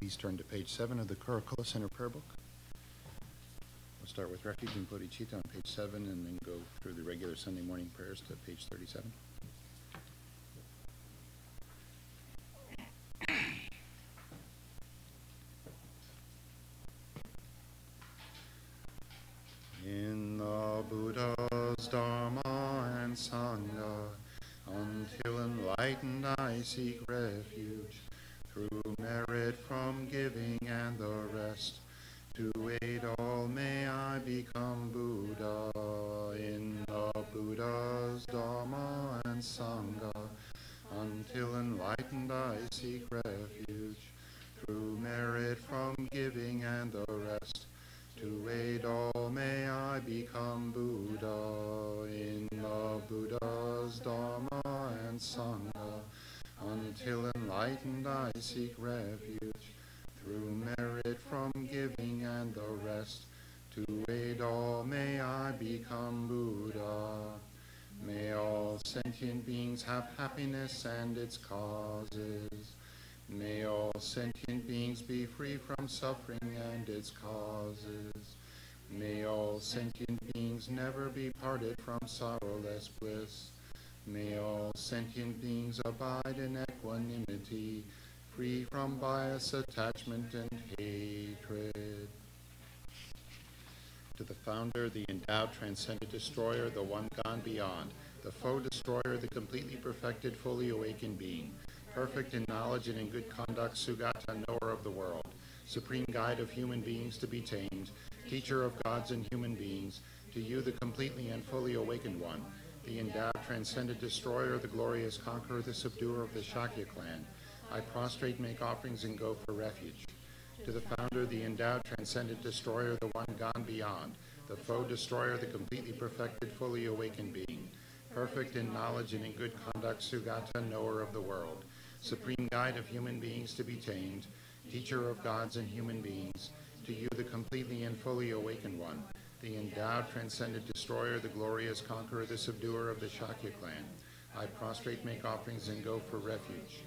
Please turn to page 7 of the Kurukulla Center Prayer Book. We'll start with Refuge and Bodhicitta on page 7 and then go through the regular Sunday morning prayers to page 37. In the Buddha's Dharma and Sangha, until enlightened I seek refuge, through merit from giving and the rest. To aid all may I become Buddha. In the Buddha's Dharma and Sangha, until enlightened I seek refuge, through merit from giving and the rest. To aid all may I become Buddha. In the Buddha's Dharma and Sangha, until enlightened I seek refuge, through merit from giving and the rest. To aid all may I become Buddha. May all sentient beings have happiness and its causes. May all sentient beings be free from suffering and its causes. May all sentient beings never be parted from sorrowless bliss. May all sentient beings abide in equanimity, free from bias, attachment, and hatred. To the founder, the endowed, transcendent destroyer, the one gone beyond, the foe destroyer, the completely perfected, fully awakened being, perfect in knowledge and in good conduct, Sugata, knower of the world, supreme guide of human beings to be tamed, teacher of gods and human beings, to you the completely and fully awakened one, the endowed, transcendent destroyer, the glorious conqueror, the subduer of the Shakya clan, I prostrate, make offerings, and go for refuge. To the founder, the endowed, transcendent destroyer, the one gone beyond, the foe destroyer, the completely perfected, fully awakened being, perfect in knowledge and in good conduct, Sugata, knower of the world, supreme guide of human beings to be tamed, teacher of gods and human beings, to you the completely and fully awakened one, the endowed, transcendent destroyer, the glorious conqueror, the subduer of the Shakya clan, I prostrate, make offerings, and go for refuge.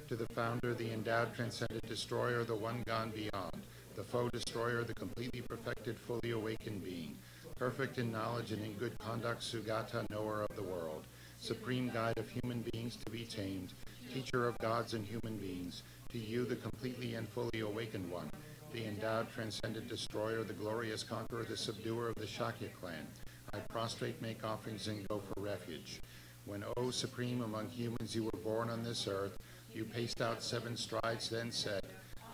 To the founder, the endowed, transcendent destroyer, the one gone beyond, the foe destroyer, the completely perfected, fully awakened being, perfect in knowledge and in good conduct, Sugata, knower of the world, supreme guide of human beings to be tamed, teacher of gods and human beings, to you the completely and fully awakened one, the endowed, transcendent destroyer, the glorious conqueror, the subduer of the Shakya clan, I prostrate, make offerings, and go for refuge. When, O supreme among humans, you were born on this earth, you paced out 7 strides, then said,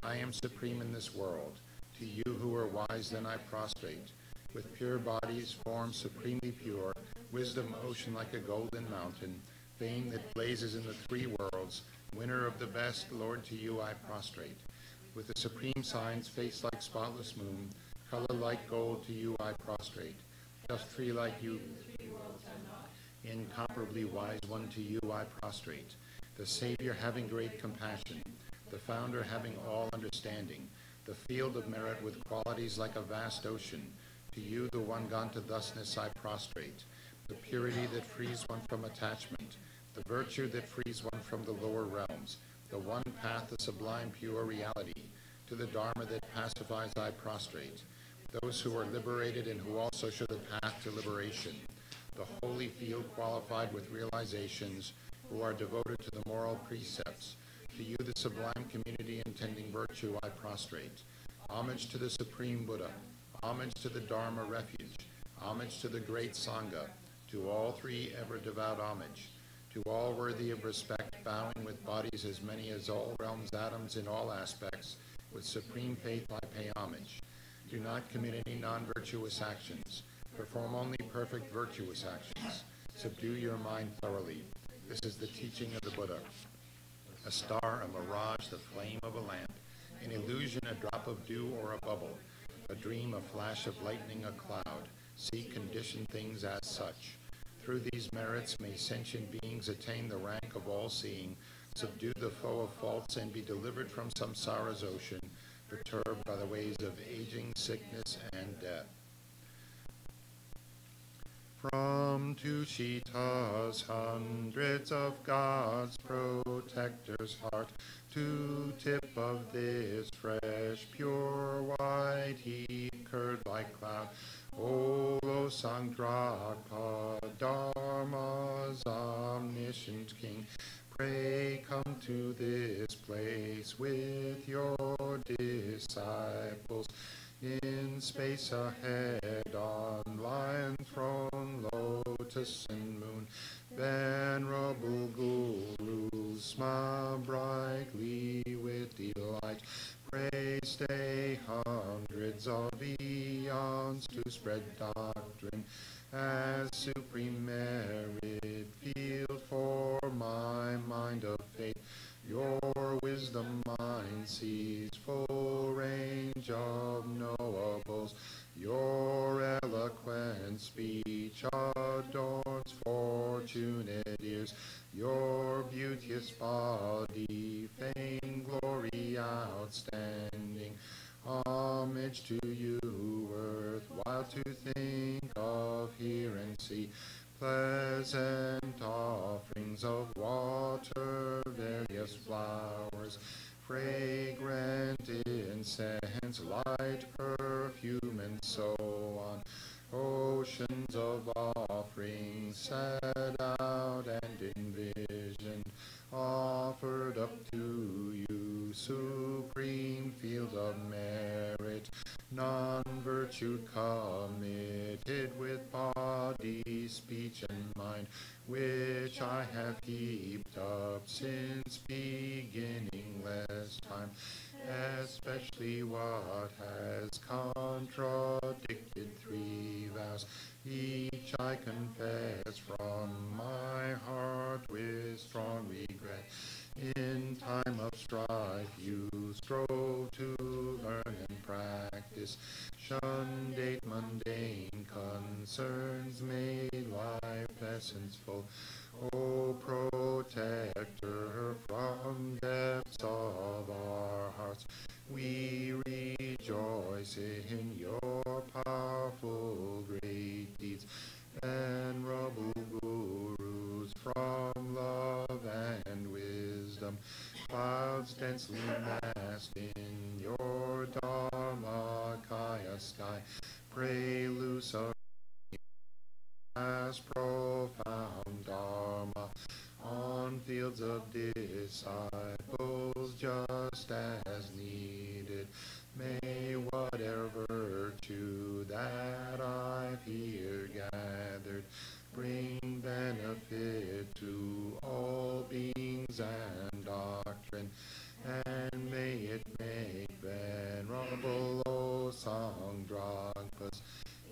I am supreme in this world. To you who are wise, then I prostrate. With pure bodies, forms supremely pure, wisdom ocean like a golden mountain, fame that blazes in the 3 worlds, winner of the best, Lord, to you I prostrate. With the supreme signs, face like spotless moon, color like gold, to you I prostrate. Just 3 like you, incomparably wise one, to you I prostrate. The Savior having great compassion, the Founder having all understanding, the field of merit with qualities like a vast ocean, to you the one gone to thusness I prostrate. The purity that frees one from attachment, the virtue that frees one from the lower realms, the one path, the sublime pure reality, to the Dharma that pacifies I prostrate. Those who are liberated and who also show the path to liberation, the holy field qualified with realizations, who are devoted to the moral precepts, to you the sublime community intending virtue I prostrate. Homage to the Supreme Buddha, homage to the Dharma refuge, homage to the great Sangha, to all 3 ever devout homage, to all worthy of respect, bowing with bodies as many as all realms, atoms in all aspects, with supreme faith I pay homage. Do not commit any non-virtuous actions, perform only perfect virtuous actions, subdue your mind thoroughly. This is the teaching of the Buddha. A star, a mirage, the flame of a lamp, an illusion, a drop of dew or a bubble, a dream, a flash of lightning, a cloud. See conditioned things as such. Through these merits may sentient beings attain the rank of all-seeing, subdue the foe of faults, and be delivered from samsara's ocean, perturbed by the ways of aging, sickness, and death. From Tushita's hundreds of God's protector's heart, to tip of this fresh, pure, white heat, curd like cloud, O Losangdrapa, Dharma's omniscient king, pray come to this place with your disciples. In space ahead, on lion throne, lotus and moon, venerable gurus smile brightly with delight. Pray stay hundreds of eons to spread doctrine as supreme merit field for my mind of faith. Your wisdom mind sees full range of knowables. Your eloquent speech adorns fortunate ears. Your beauteous body, fame, glory, outstanding. Homage to you, worthwhile to think of, hear, and see. Pleasant offerings of water, various flowers, fragrant incense, light perfume, and so on. Oceans of offerings set out and envisioned, offered up to you, supreme field of merit, non-virtue committed with body, speech, and mind, which I have heaped up since beginningless time, especially what has contradicted three vows. Each I confess from my heart with strong regret. In time of strife you strove to learn and practice, shunned eight mundane concerns, made life essence-full. O protector from depths of our hearts, we rejoice in your powerful great deeds. Venerable gurus from love and wisdom, clouds densely massed in your Dharmakaya sky, pray loose as profound Dharma on fields of disciples just as needed. May whatever virtue that I've here gathered bring benefit to all beings and doctrine, and may it make Venerable Losangdrapa's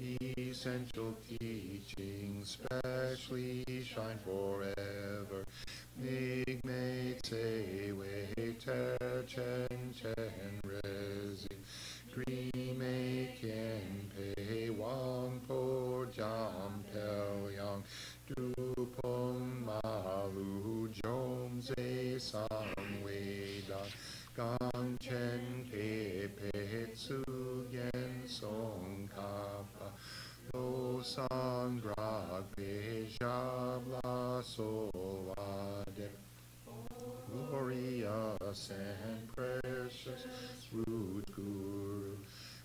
essential teachings specially shine forever. Mig say wei ter chen chen rezi, Dream kien pei wang po jam pel yang, dupong malu jom ze sang wei dan, gang chen ke pe tsu gen Tsongkhapa, lo sang drag pe jab la so wade. Glorious and precious root guru,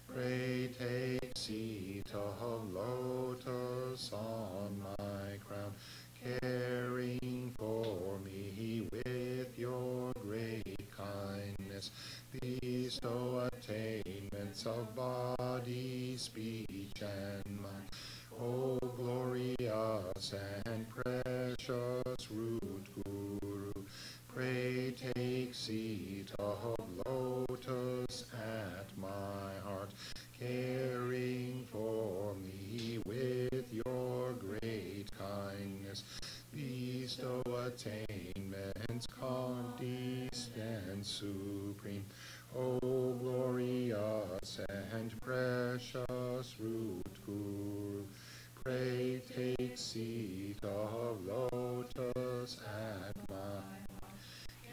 pray take seat of lotus on my crown, caring for me with your great kindness. Bestow attainments of body, speech, and mind. O glorious and precious root guru, pray take seat of lotus at my heart, caring for me with your great kindness. Bestow attainments condescend supreme. O glorious and precious root guru, pray take seat of lotus at my heart,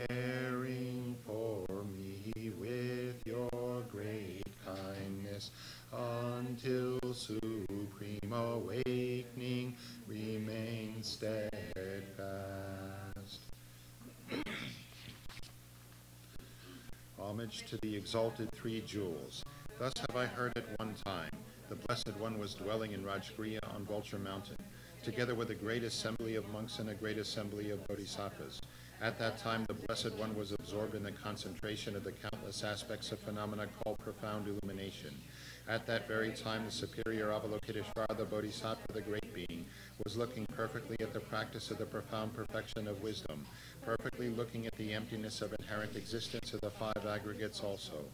caring for me with your great kindness, until supreme awakening manifest. Homage to the exalted three jewels. Thus have I heard at one time, the Blessed One was dwelling in Rajgriha on Vulture Mountain, together with a great assembly of monks and a great assembly of bodhisattvas. At that time, the Blessed One was absorbed in the concentration of the countless aspects of phenomena called profound illumination. At that very time, the superior Avalokiteshvara, the Bodhisattva, the great being, was looking perfectly at the practice of the profound perfection of wisdom, perfectly looking at the emptiness of inherent existence of the five aggregates also.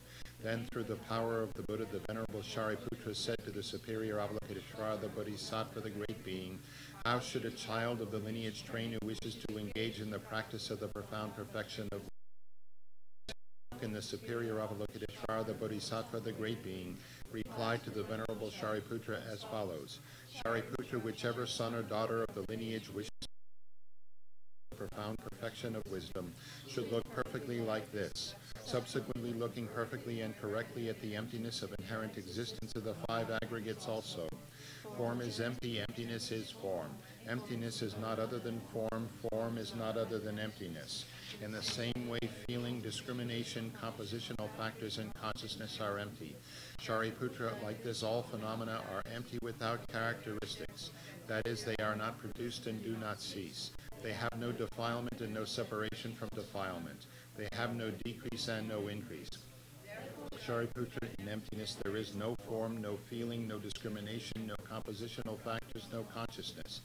Then, through the power of the Buddha, the Venerable Shariputra said to the superior Avalokiteshvara, the Bodhisattva, the great being, how should a child of the lineage train who wishes to engage in the practice of the profound perfection of in the superior Avalokiteshvara, the Bodhisattva, the great being, replied to the Venerable Shariputra as follows. Shariputra, whichever son or daughter of the lineage wishes the profound perfection of wisdom should look perfectly like this, subsequently looking perfectly and correctly at the emptiness of inherent existence of the five aggregates also. Form is empty, emptiness is form. Emptiness is not other than form, form is not other than emptiness. In the same way, feeling, discrimination, compositional factors, and consciousness are empty. Shariputra, like this, all phenomena are empty without characteristics. That is, they are not produced and do not cease. They have no defilement and no separation from defilement. They have no decrease and no increase. Shariputra, in emptiness there is no form, no feeling, no discrimination, no compositional factors, no consciousness.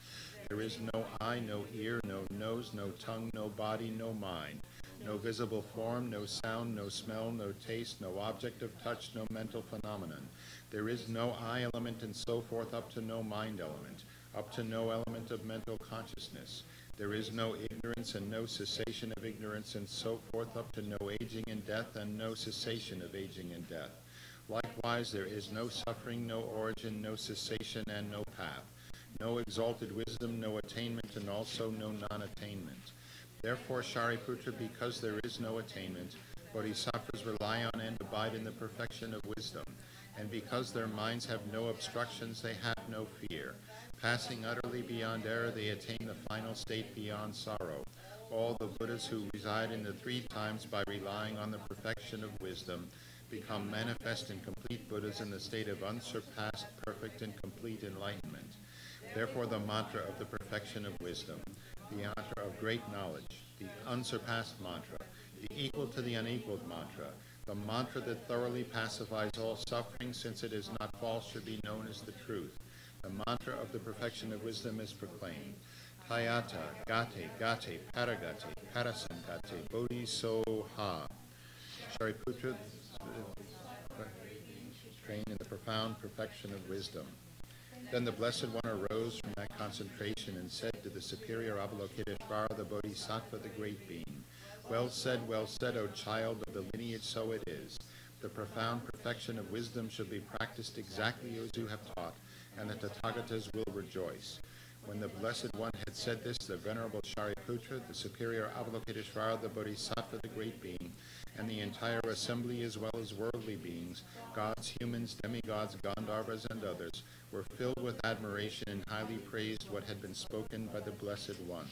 There is no eye, no ear, no nose, no tongue, no body, no mind. No visible form, no sound, no smell, no taste, no object of touch, no mental phenomenon. There is no I element and so forth up to no mind element, up to no element of mental consciousness. There is no ignorance and no cessation of ignorance and so forth up to no aging and death and no cessation of aging and death. Likewise, there is no suffering, no origin, no cessation and no path. No exalted wisdom, no attainment, and also no non-attainment. Therefore, Shariputra, because there is no attainment, bodhisattvas rely on and abide in the perfection of wisdom. And because their minds have no obstructions, they have no fear. Passing utterly beyond error, they attain the final state beyond sorrow. All the Buddhas who reside in the three times by relying on the perfection of wisdom become manifest and complete Buddhas in the state of unsurpassed, perfect, and complete enlightenment. Therefore, the mantra of the perfection of wisdom, the mantra of great knowledge, the unsurpassed mantra, the equal to the unequaled mantra, the mantra that thoroughly pacifies all suffering, since it is not false, should be known as the truth. The mantra of the perfection of wisdom is proclaimed. Tayata, gate, gate, paragate, parasamgate, bodhisoha. Shariputra, trained in the profound perfection of wisdom. Then the Blessed One arose from that concentration and said to the superior Avalokiteshvara, the Bodhisattva, the great being, well said, O child of the lineage, so it is. The profound perfection of wisdom should be practiced exactly as you have taught, and the Tathagatas will rejoice. When the Blessed One had said this, the Venerable Shariputra, the superior Avalokiteshvara, the Bodhisattva, the great being, and the entire assembly, as well as worldly beings, gods, humans, demigods, Gandharvas, and others, were filled with admiration and highly praised what had been spoken by the Blessed One.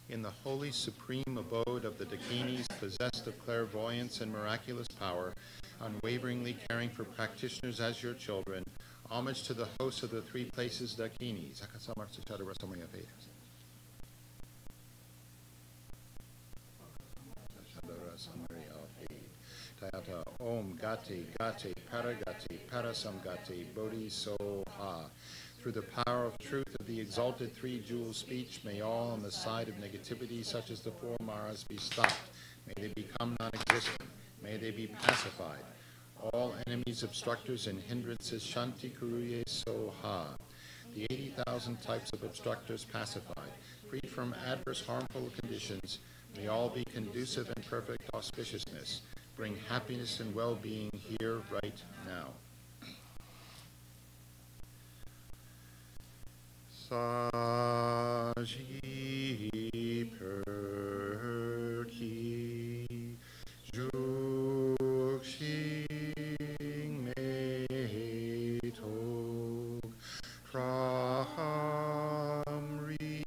In the holy supreme abode of the Dakinis, possessed of clairvoyance and miraculous power, unwaveringly caring for practitioners as your children, homage to the hosts of the three places Dakinis. Tayata Om Gati Gati Paragati Parasamgati Bodhisoha. Through the power of truth of the exalted three-jewel speech, may all on the side of negativity, such as the four maras, be stopped. May they become non-existent. May they be pacified. All enemies, obstructors, and hindrances, Shanti Kuruye Soha. The 80,000 types of obstructors pacified. Freed from adverse harmful conditions, may all be conducive and perfect auspiciousness. Bring happiness and well-being here, right now. Saji perki juxing mei tog tram ri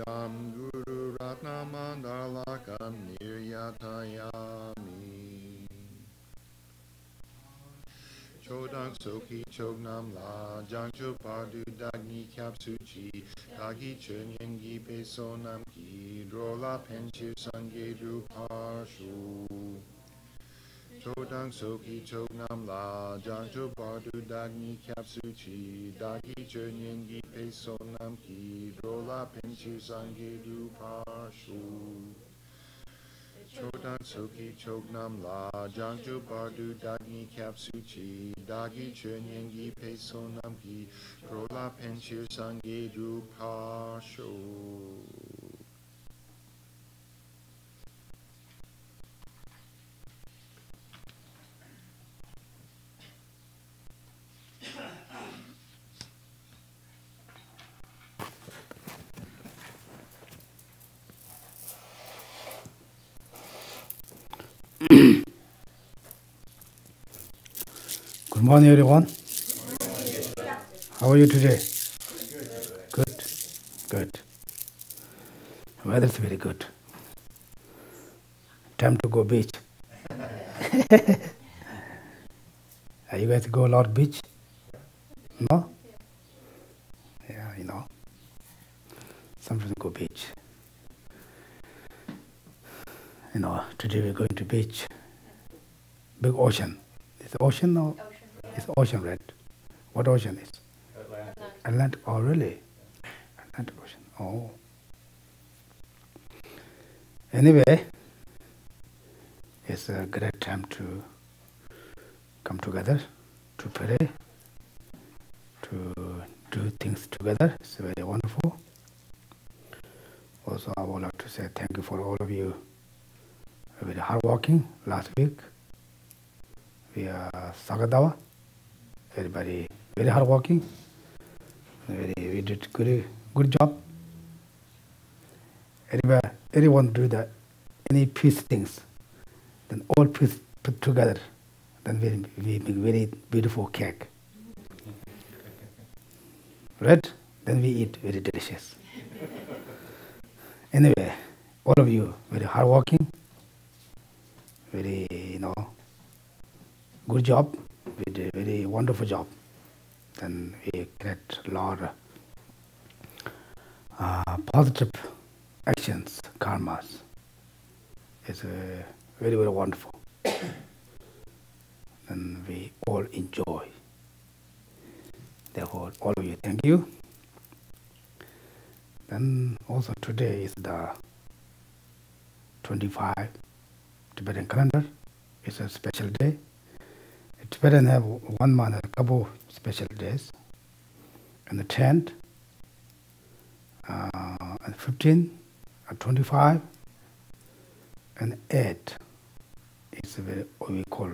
Tam Guru Ratna Mandalakam Niryatayami. Chodang Soki Chognam La Jangcho Padu Dagni Kyapsuchi Dagi Chunyengi Pesonam Ki Drola Penchu Sange Drupashu. Chodang Soki Chognam La Jangcho Padu Dagni Kyapsuchi Dagi Chunyengi Pesonam Ki Drola Penchu Sange Drupashu. Chodang Soki Chognam La Jangju Bardu Dagni Kapsuchi Dagi Chunyengi Pesonam Ki Krola Penchir Sange Drupasho. Good morning, everyone. How are you today? Good. Good. Weather is very good. Time to go beach. You guys go a lot beach? No? Yeah, you know. Sometimes go beach. You know, today we're going to beach. Big ocean. Is it ocean or? Ocean. It's ocean, right? What ocean is? Atlantic. Atlantic. Oh, really? Atlantic Ocean. Oh. Anyway, it's a great time to come together, to pray, to do things together. It's very wonderful. Also, I would like to say thank you for all of you. Very hardworking last week. We are Sagadawa. Everybody very hardworking. We did good job. Everyone do any piece things. Then all piece put together. Then we make very beautiful cake. Right? Then we eat very delicious. Anyway, all of you very hardworking. Very, good job. We did a very wonderful job. Then we create a lot of positive actions, karmas. It's very, very wonderful. And we all enjoy. Therefore, all of you, thank you. Then also today is the 25 Tibetan calendar. It's a special day. Tibetan have 1 month, a couple special days. And the 10th, and 15, and 25, and 8 is what we call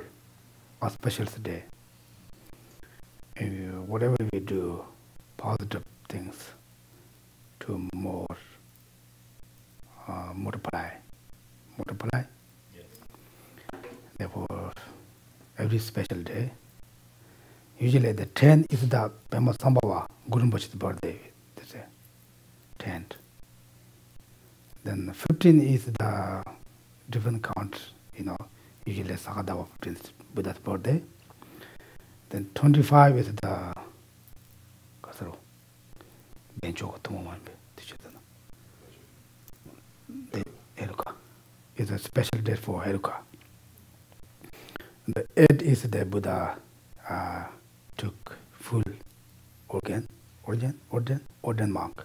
a special day. And whatever we do, positive things to more multiply. Yes. Therefore, every special day. Usually the 10th is the Pema Sambhava, Guru Rinpoche's birthday. That's it. 10th. Then the 15th is the different count, usually Sakadava 15th, Buddha's birthday. Then 25 is the Kasaro. Benchoko Tumoman. The Heruka. It's a special day for Heruka. The 8th is the Buddha took full ordain monk,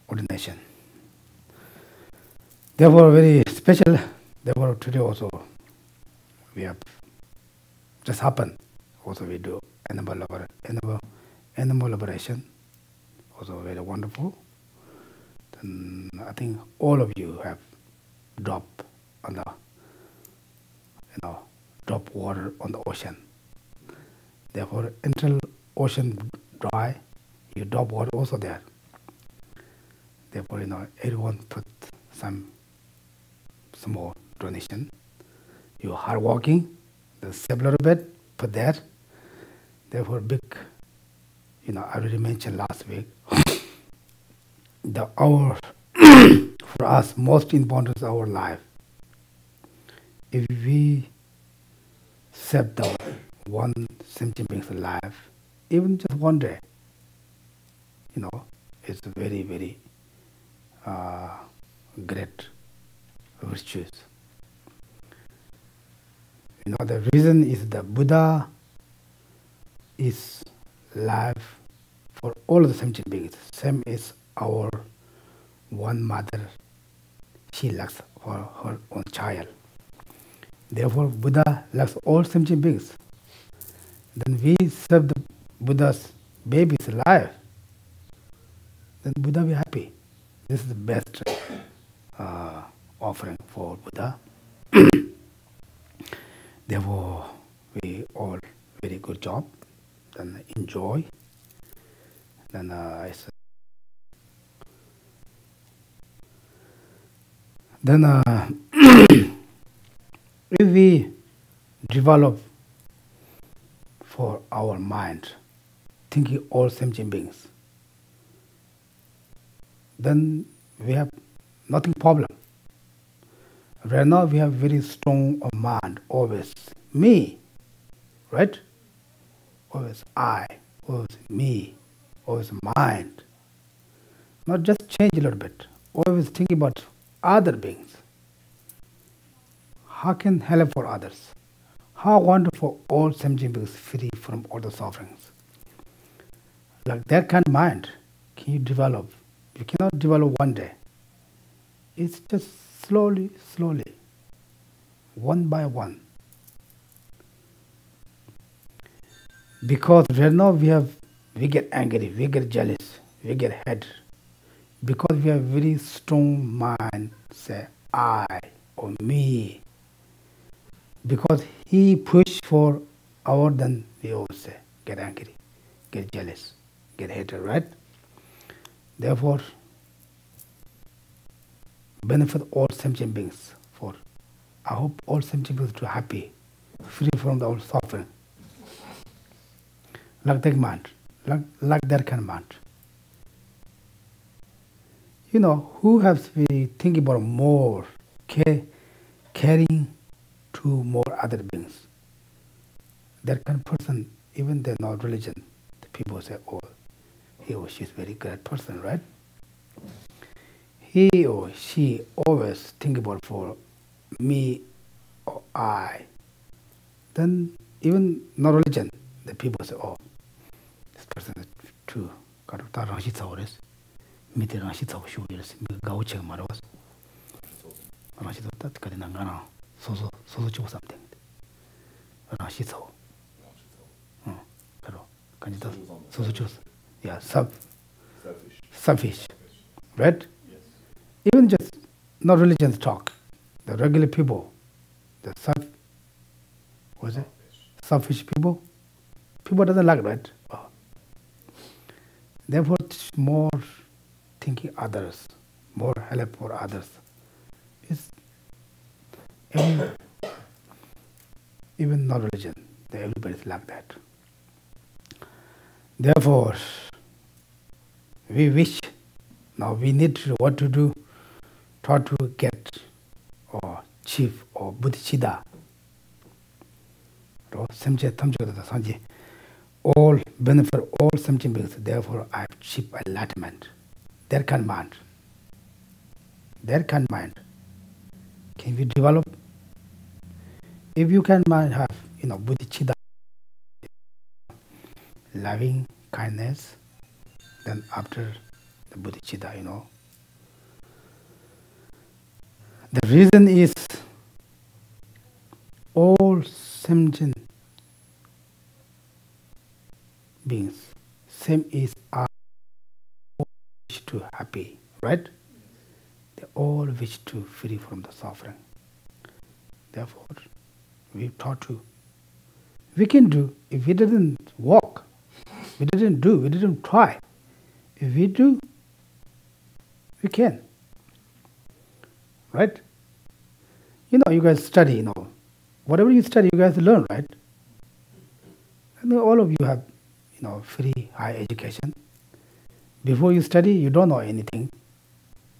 ordination. Therefore, very special. Therefore, today also we have just happened. Also, we do animal liberation. Also, very wonderful. Then I think all of you have dropped on the drop water on the ocean. Therefore, until ocean dry, you drop water also there. Therefore, everyone put some small donation. You are hardworking, the save a little bit, put there. Therefore, big, I already mentioned last week, our for us most important is our life. If we save the one sentient being's life, even just one day, it's very, very great virtues. The reason is the Buddha is life for all the sentient beings. Same as our one mother, she lacks for her own child. Therefore, Buddha loves all sentient beings. Then we serve the Buddha's baby's life. Then Buddha will be happy. This is the best offering for Buddha. Therefore, we all very good job. Then enjoy. Then if we develop for our mind, thinking all sentient beings, then we have nothing problem. Right now we have very strong mind, always me, right? Always I, always me, always mind. Not just change a little bit, always think about other beings. How can help for others? How wonderful all sentient beings free from all the sufferings. Like that kind of mind, can you develop? You cannot develop one day. It's just slowly, slowly, one by one. Because right now we get angry, we get jealous, we get hate. Because we have very strong mind, say I or me. Because he pushed for our, then we always say, get angry, get jealous, get hated, right? Therefore, benefit all sentient beings. For I hope all sentient beings to be happy, free from all suffering. Like that mind, like that kind of mind. Who has been thinking about more, caring to more other beings? That kind of person, even they're not religion, the people say, oh, he or she is a very great person, right? He or she always think about for me or I. Then even not religion, the people say, oh, this person is true. Mite rashi tsaw shu yeres mi gaw che maros rashi tat ka dina ngana so chu something rashi tsaw pero kan ta so chu yeah selfish, right? Yes. Even just not religions talk, the regular people, the selfish people doesn't like, right? Therefore more thinking others, more help for others. It's even not religion, everybody's like that. Therefore, we wish, now we need what to do, try to get or achieve or bodhicitta. All benefit all sentient beings, therefore I achieve enlightenment. That kind of mind. That kind of mind. Can we develop? If you can mind have, bodhicitta, loving kindness, then after the bodhicitta, the reason is all sentient beings, same is I wish to happy, right? They all wish to free from the suffering. Therefore, we taught to. We can do. If we didn't walk, we didn't try. If we do, we can. Right? You guys study, Whatever you study, you guys learn, right? And all of you have, free high education. Before you study, you don't know anything.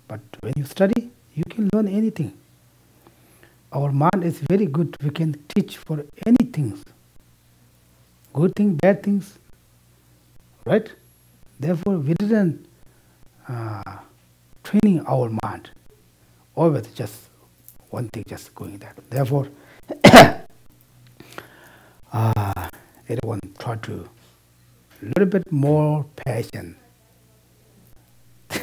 But when you study, you can learn anything. Our mind is very good. We can teach for anything. Good things, bad things. Right? Therefore, we didn't training our mind. Always just one thing, just going there. Therefore, everyone try to a little bit more patient.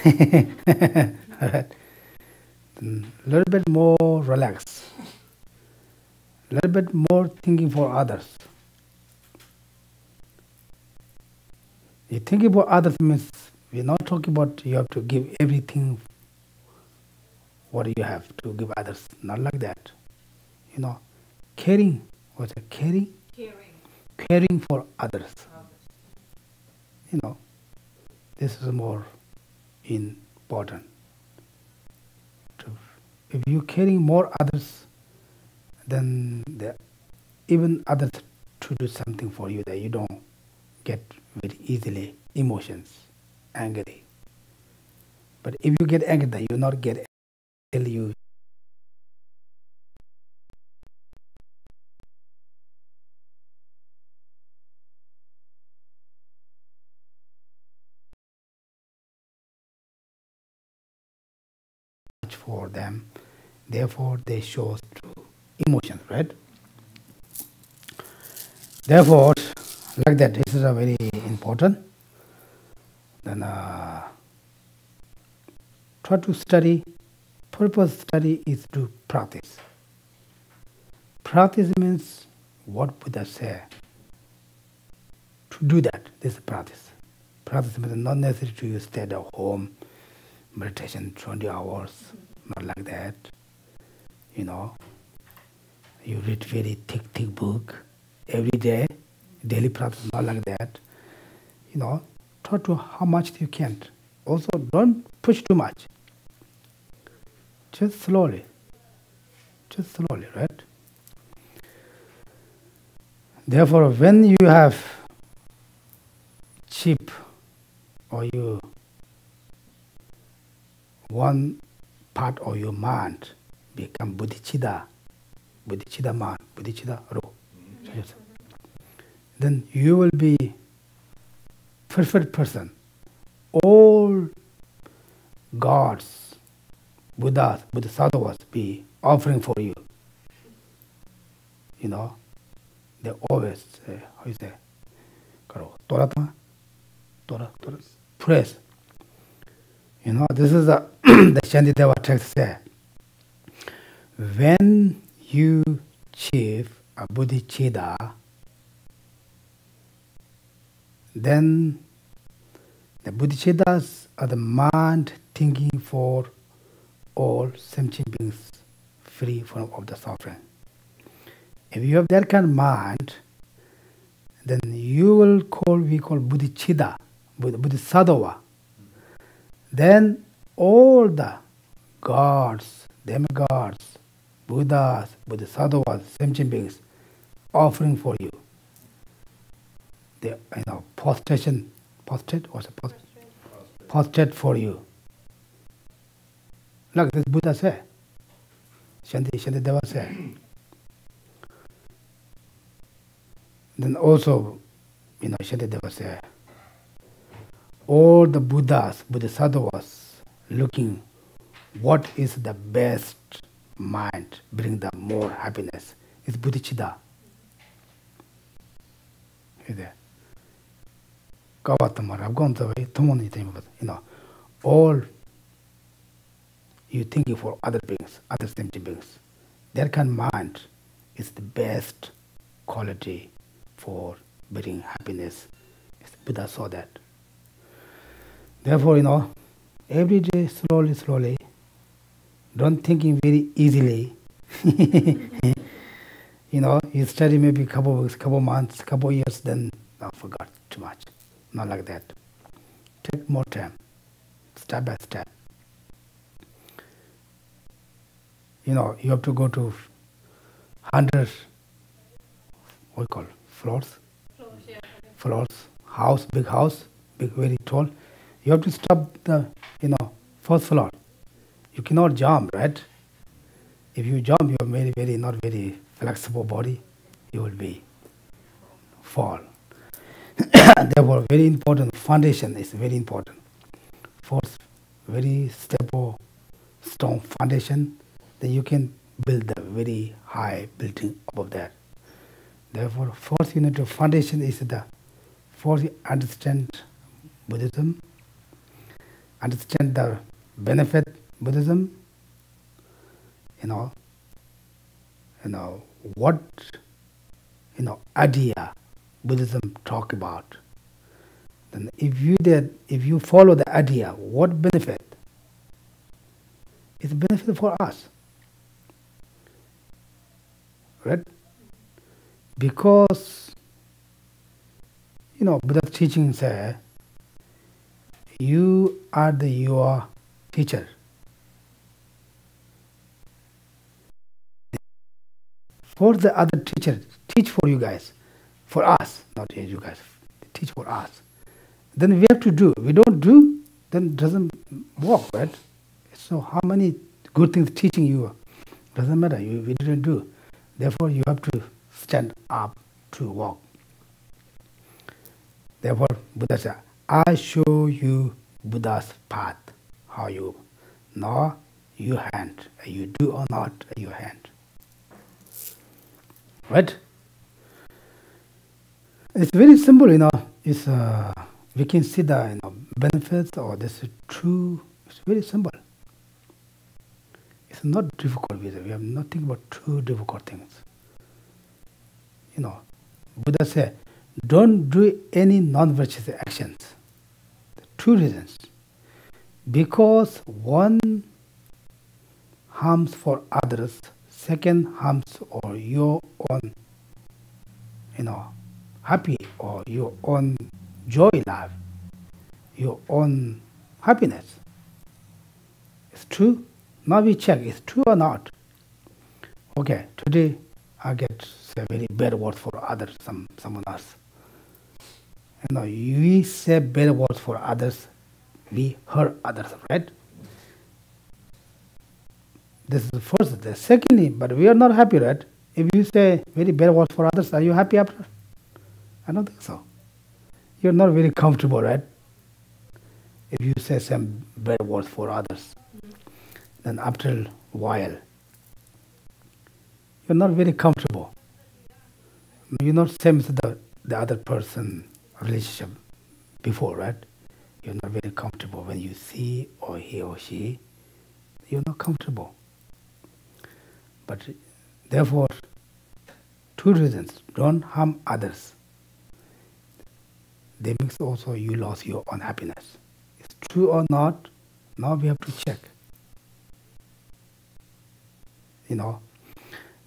Right? A little bit more relaxed. A little bit more thinking for others. You think about others means we're not talking about you have to give everything what you have to give others. Not like that. You know, caring. What's it? Caring? Caring for others. You know, this is more important. If you're caring more others, then even others to do something for you that you don't get very easily emotions, angry. But if you get angry, then you not get till you for them. Therefore, they show through emotions, right? Therefore, like that, this is a very important. Then try to study. Purpose study is to practice. Practice means what Buddha said. To do that, this is practice. Practice means not necessary to stay at home, meditation 20 hours, not like that. You know, you read very thick book every day, daily practice, not like that. You know, try to how much you can. Also, don't push too much. Just slowly, right? Therefore, when you have cheap or you one part of your mind become bodhicitta mind, bodhicitta ro. Yes. Then you will be perfect person. All gods, Buddhas, Bodhisattvas be offering for you. You know, they always how you say, praise. You know, this is the the Shantideva text say. When you achieve a bodhicitta, then the bodhicittas are the mind thinking for all sentient beings free from of the suffering. If you have that kind of mind, then you will we call bodhicitta, bodhisattva. Then all the gods, demigods, Buddhas, Bodhisattvas, sentient beings offering for you. They prostrate for you. Like this Buddha said, Shantideva said. Then also, Shantideva said, all the Buddhas, Bodhisattvas looking what is the best mind, bring them more happiness. It's bodhicitta. All you thinking for other beings, other sentient beings. That kind of mind is the best quality for bringing happiness. Buddha saw that. Therefore, every day, slowly, don't thinking very easily. You study maybe couple weeks, couple months, couple years, then forgot too much. Not like that. Take more time, step by step. You have to go to 100, what you call floors? Floors, big house, big, very tall. You have to stop the, first floor. You cannot jump, right? If you jump, you are not very flexible body. You will be fall. Therefore, very important. Foundation is very important. First, very stable, strong foundation. Then you can build the very high building above that. Therefore, first you need to foundation is the first you understand Buddhism, understand the benefit Buddhism. What idea Buddhism talk about. Then if you follow the idea, what benefit? It's benefit for us. Right? Because Buddha's teaching says you are your teacher. For the other teacher, teach for you guys, for us, not you guys, teach for us. Then we have to do. We don't do, then it doesn't work, right? So how many good things teaching you doesn't matter. We didn't do. Therefore, you have to stand up to walk. Therefore, Buddha said, I show you Buddha's path, how you know your hand, you do or not your hand. Right? It's very simple, It's we can see the benefits or this is true. It's very simple. It's not difficult. We have nothing but two difficult things. Buddha said, don't do any non-virtuous actions. Two reasons. Because one harms for others, second harms or your own, happy or your own joy life, your own happiness. It's true. Now we check, it's true or not. Okay, today I get say very bad words for others, someone else. We say bad words for others, we hurt others, right? This is the first. The secondly, but we are not happy, right? If you say very bad words for others, are you happy after? I don't think so. You're not very comfortable, right? If you say some bad words for others, then after a while, you're not very comfortable. You're not same as the other person relationship before, right? You're not very comfortable when you see or he or she. You're not comfortable. But therefore, two reasons. Don't harm others. They makes also you lost your own happiness. It's true or not? Now we have to check.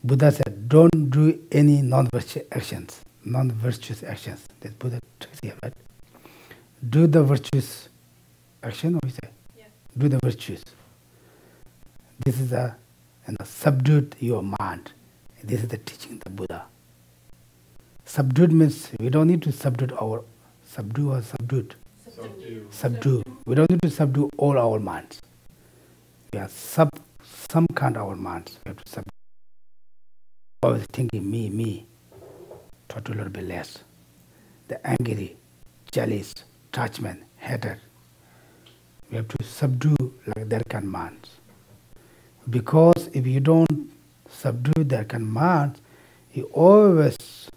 Buddha said, don't do any non-virtuous actions. Non-virtuous actions. That's Buddha here, right? Do the virtuous action, or we say? Yeah. Do the virtues. This is a subdued your mind. This is the teaching of the Buddha. Subdued means we don't need to subdue or subdued. Subdue. We don't need to subdue all our minds. We have some kind of our minds. We have to subdue. Always thinking me. Try to a little bit less. The angry, jealous, attachment, hatred. We have to subdue like that kind of minds. Because if you don't subdue that kind of mind, you always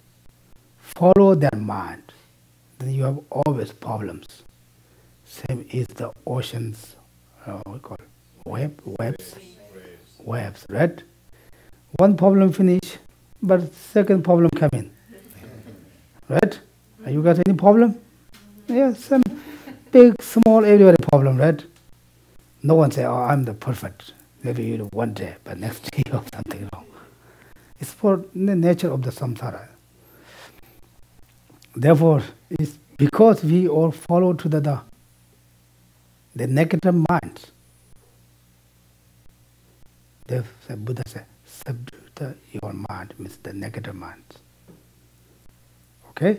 follow that mind, then you have always problems. Same is the oceans, we call it waves, right? One problem finish, but second problem come in, right? Are you got any problem? Yeah, some big, small, everywhere problem, right? No one say, oh, I'm the perfect. Maybe you do one day, but next day you have something wrong. It's for the nature of the samsara. Therefore, it's because we all follow to the negative minds. The Buddha said, subdue your mind, means the negative minds. Okay?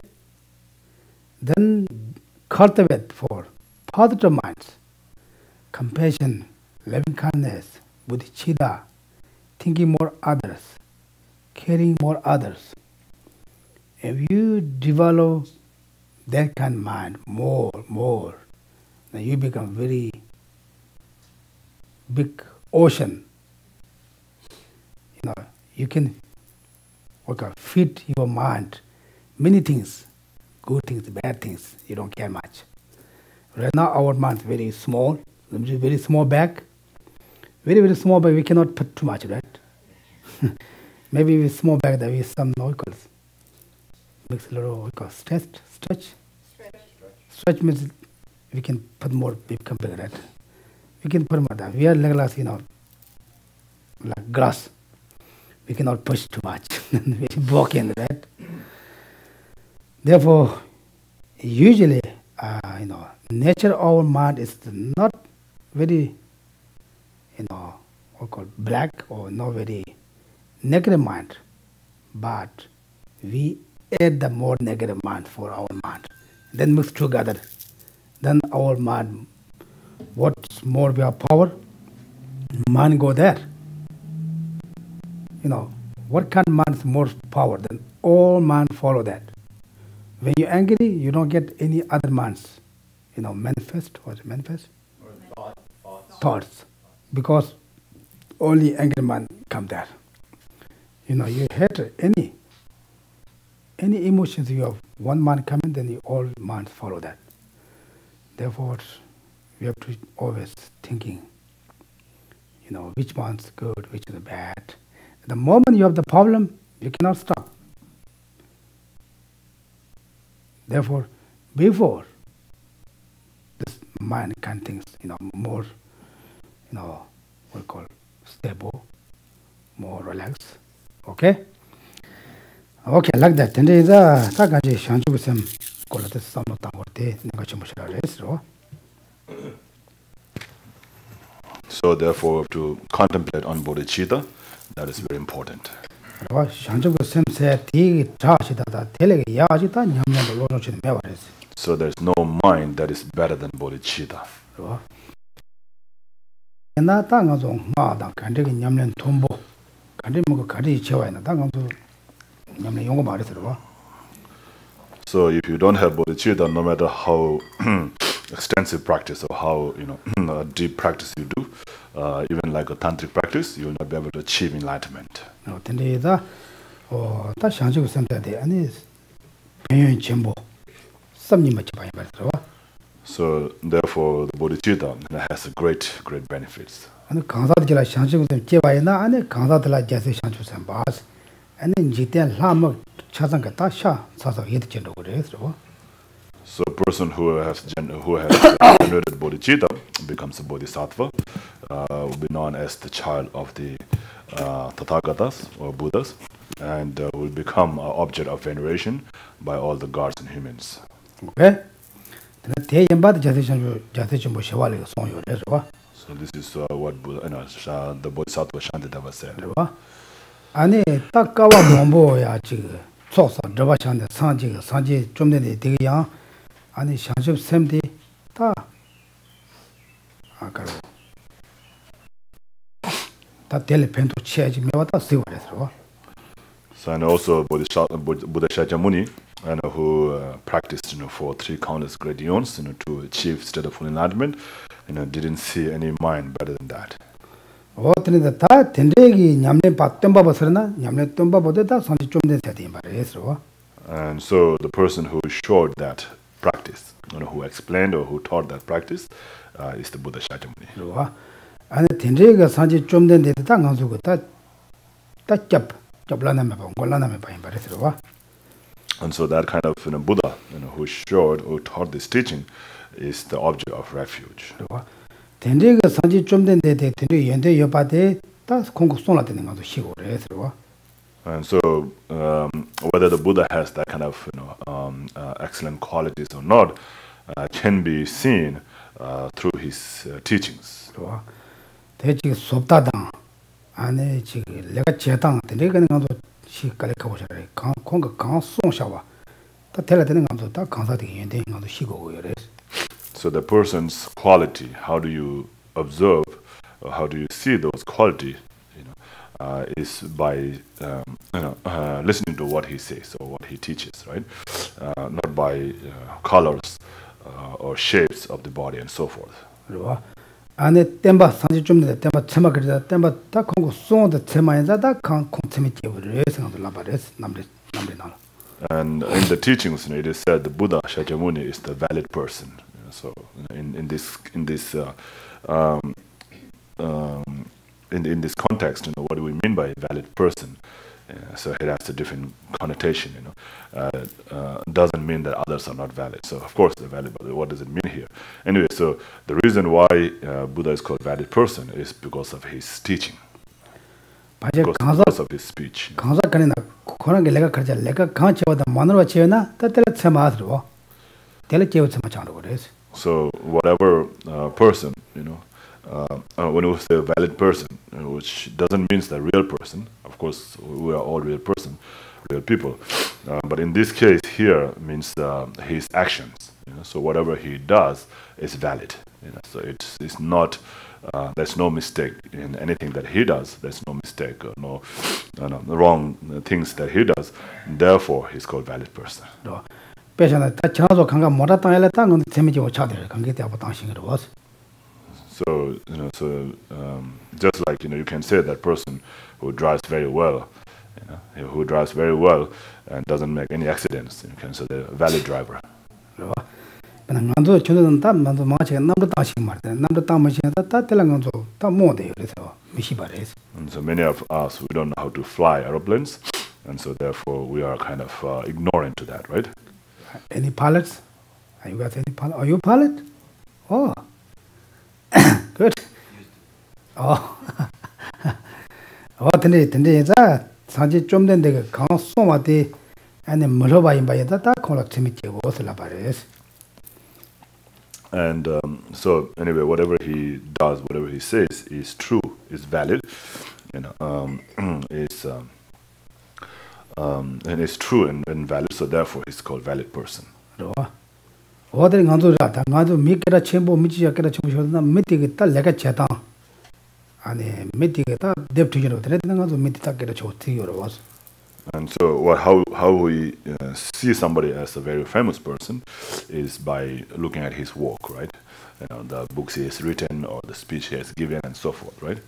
Then cultivate for positive minds, compassion, loving kindness, bodhicitta, thinking more others, caring more others. If you develop that kind of mind more, then you become very big ocean. You can feed your mind many things, good things, bad things. You don't care much. Right now our mind is very small, very small bag. Very small bag, we cannot put too much, right? Maybe with small bag there is some vehicles. Makes a little stretch. Stretch means we can put more, become bigger, right? We can put more. We are like like grass. We cannot push too much. We walk in, right? Therefore, usually, nature of our mind is not very, what called black or not very negative mind, but we add the more negative mind for our mind. Then mix together. Then our mind, what's more we have power, mind go there. What kind of mind is more power? Then all mind follow that. When you're angry, you don't get any other minds, manifest. What's manifest? Thoughts. Because only angry mind come there. You hate any emotions you have, one mind coming, then all minds follow that. Therefore, we have to always thinking, which one's good, which is bad. The moment you have the problem, you cannot stop. Therefore, before this mind can think, more, what we call stable, more relaxed. Okay? Okay, like that. Then is a Takaji Shanju Sam Colata Samotamote, Nagachimusha. So therefore to contemplate on bodhicitta, that is very important. So there's no mind that is better than bodhicitta. So if you don't have bodhicitta, no matter how extensive practice or how deep practice you do, even like a tantric practice, you will not be able to achieve enlightenment. So therefore, the bodhicitta has great benefits. So a person who has generated bodhicitta becomes a bodhisattva, will be known as the child of the Tathagatas or Buddhas, and will become an object of veneration by all the gods and humans. Okay? So this is what the Bodhisattva Shantideva said. Ani takawa bombo ya chiga tsosa draba chande sanji chomde de diga ani shanshub semdi ta akaro ta tele pento cheji mewa ta siwa desro. So and also Buddha Shakyamuni, who practiced for 3 countless great eons, to achieve state of full enlightenment, didn't see any mind better than that. And so the person who showed that practice, who explained or who taught that practice, is the Buddha Shakyamuni. And so that kind of Buddha, who showed or taught this teaching, is the object of refuge. And so whether the Buddha has that kind of excellent qualities or not can be seen through his teachings. So the person's quality, how do you observe, or how do you see those qualities? Is by listening to what he says or what he teaches, right? Not by colors or shapes of the body and so forth. 안에 땜바 산지 좀 돼. 땜바 체마 그러다 땜바 딱 공고 송도 체마에다 강 공체미 제부를 생각도 라바레스 남리 나. And in the teachings, it is said the Buddha Shakyamuni is the valid person. So in this context, what do we mean by valid person? So it has a different connotation. Doesn't mean that others are not valid. So of course they're valid, but what does it mean here? Anyway, so the reason why Buddha is called valid person is because of his teaching, because of his speech. So whatever person, when we say valid person, which doesn't mean the real person. Of course, we are all real people. But in this case here means his actions. So whatever he does is valid. So it's not. There's no mistake in anything that he does. There's no mistake or no wrong things that he does. Therefore, he's called valid person. So just like you can say that person who drives very well, who drives very well and doesn't make any accidents, you can say they're a valid driver. And so many of us, we don't know how to fly aeroplanes, and so therefore we are kind of ignorant to that, right? Any pilots? Are you a pilot? Oh. Good. Oh. 근데 사실 좀 된데 강 소마데 안에 물어봐야 봐야다 콜락 재밌게 옷을 라바레스. And so anyway, whatever he does, whatever he says is true, is valid, and it's true and valid. So therefore, he's called valid person. 어디 간도라다 나도 미케라 첨부 미지야케라 첨부셔나 미티게다 내가 제당 아니 미티게다 뎁티게로 되는 가도 미티다게라 좋티요로 와서. And so how we see somebody as a very famous person is by looking at his work, right? The books he has written or the speech he has given and so forth, right?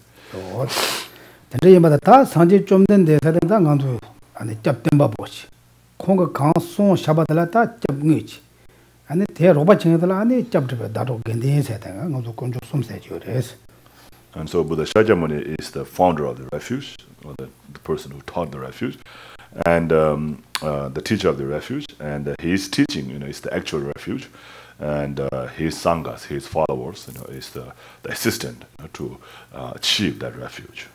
근데마다 다 상지 좀 된 대사된다 간도 아니 짭된 바보지. 콩가 강송 샤바달라다 짭응이지. And so Buddha Shakyamuni is the founder of the refuge, or the person who taught the refuge, and the teacher of the refuge, and his teaching, is the actual refuge, and his sanghas, his followers, is the assistant to achieve that refuge.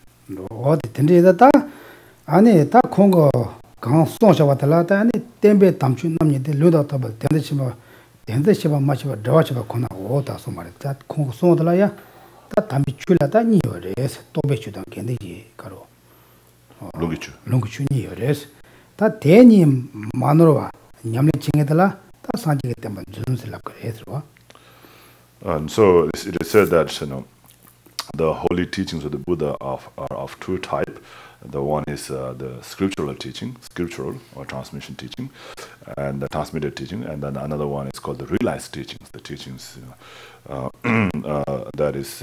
된대시바 마시바 더와시바 코나 오다 소마르다 콩송들라야 다 담비 출라다 니요레스 또베주던 겐데지 가로 롱기추니 요레스 다 대니 마누로와 냠레 칭에들라 다 산지게 때문에 준슬랍 그래서. And so it is said that the holy teachings of the Buddha are of two types. The one is the scriptural teaching, scriptural or transmission teaching, and the transmitted teaching, and then another one is called the realized teachings, the teachings that is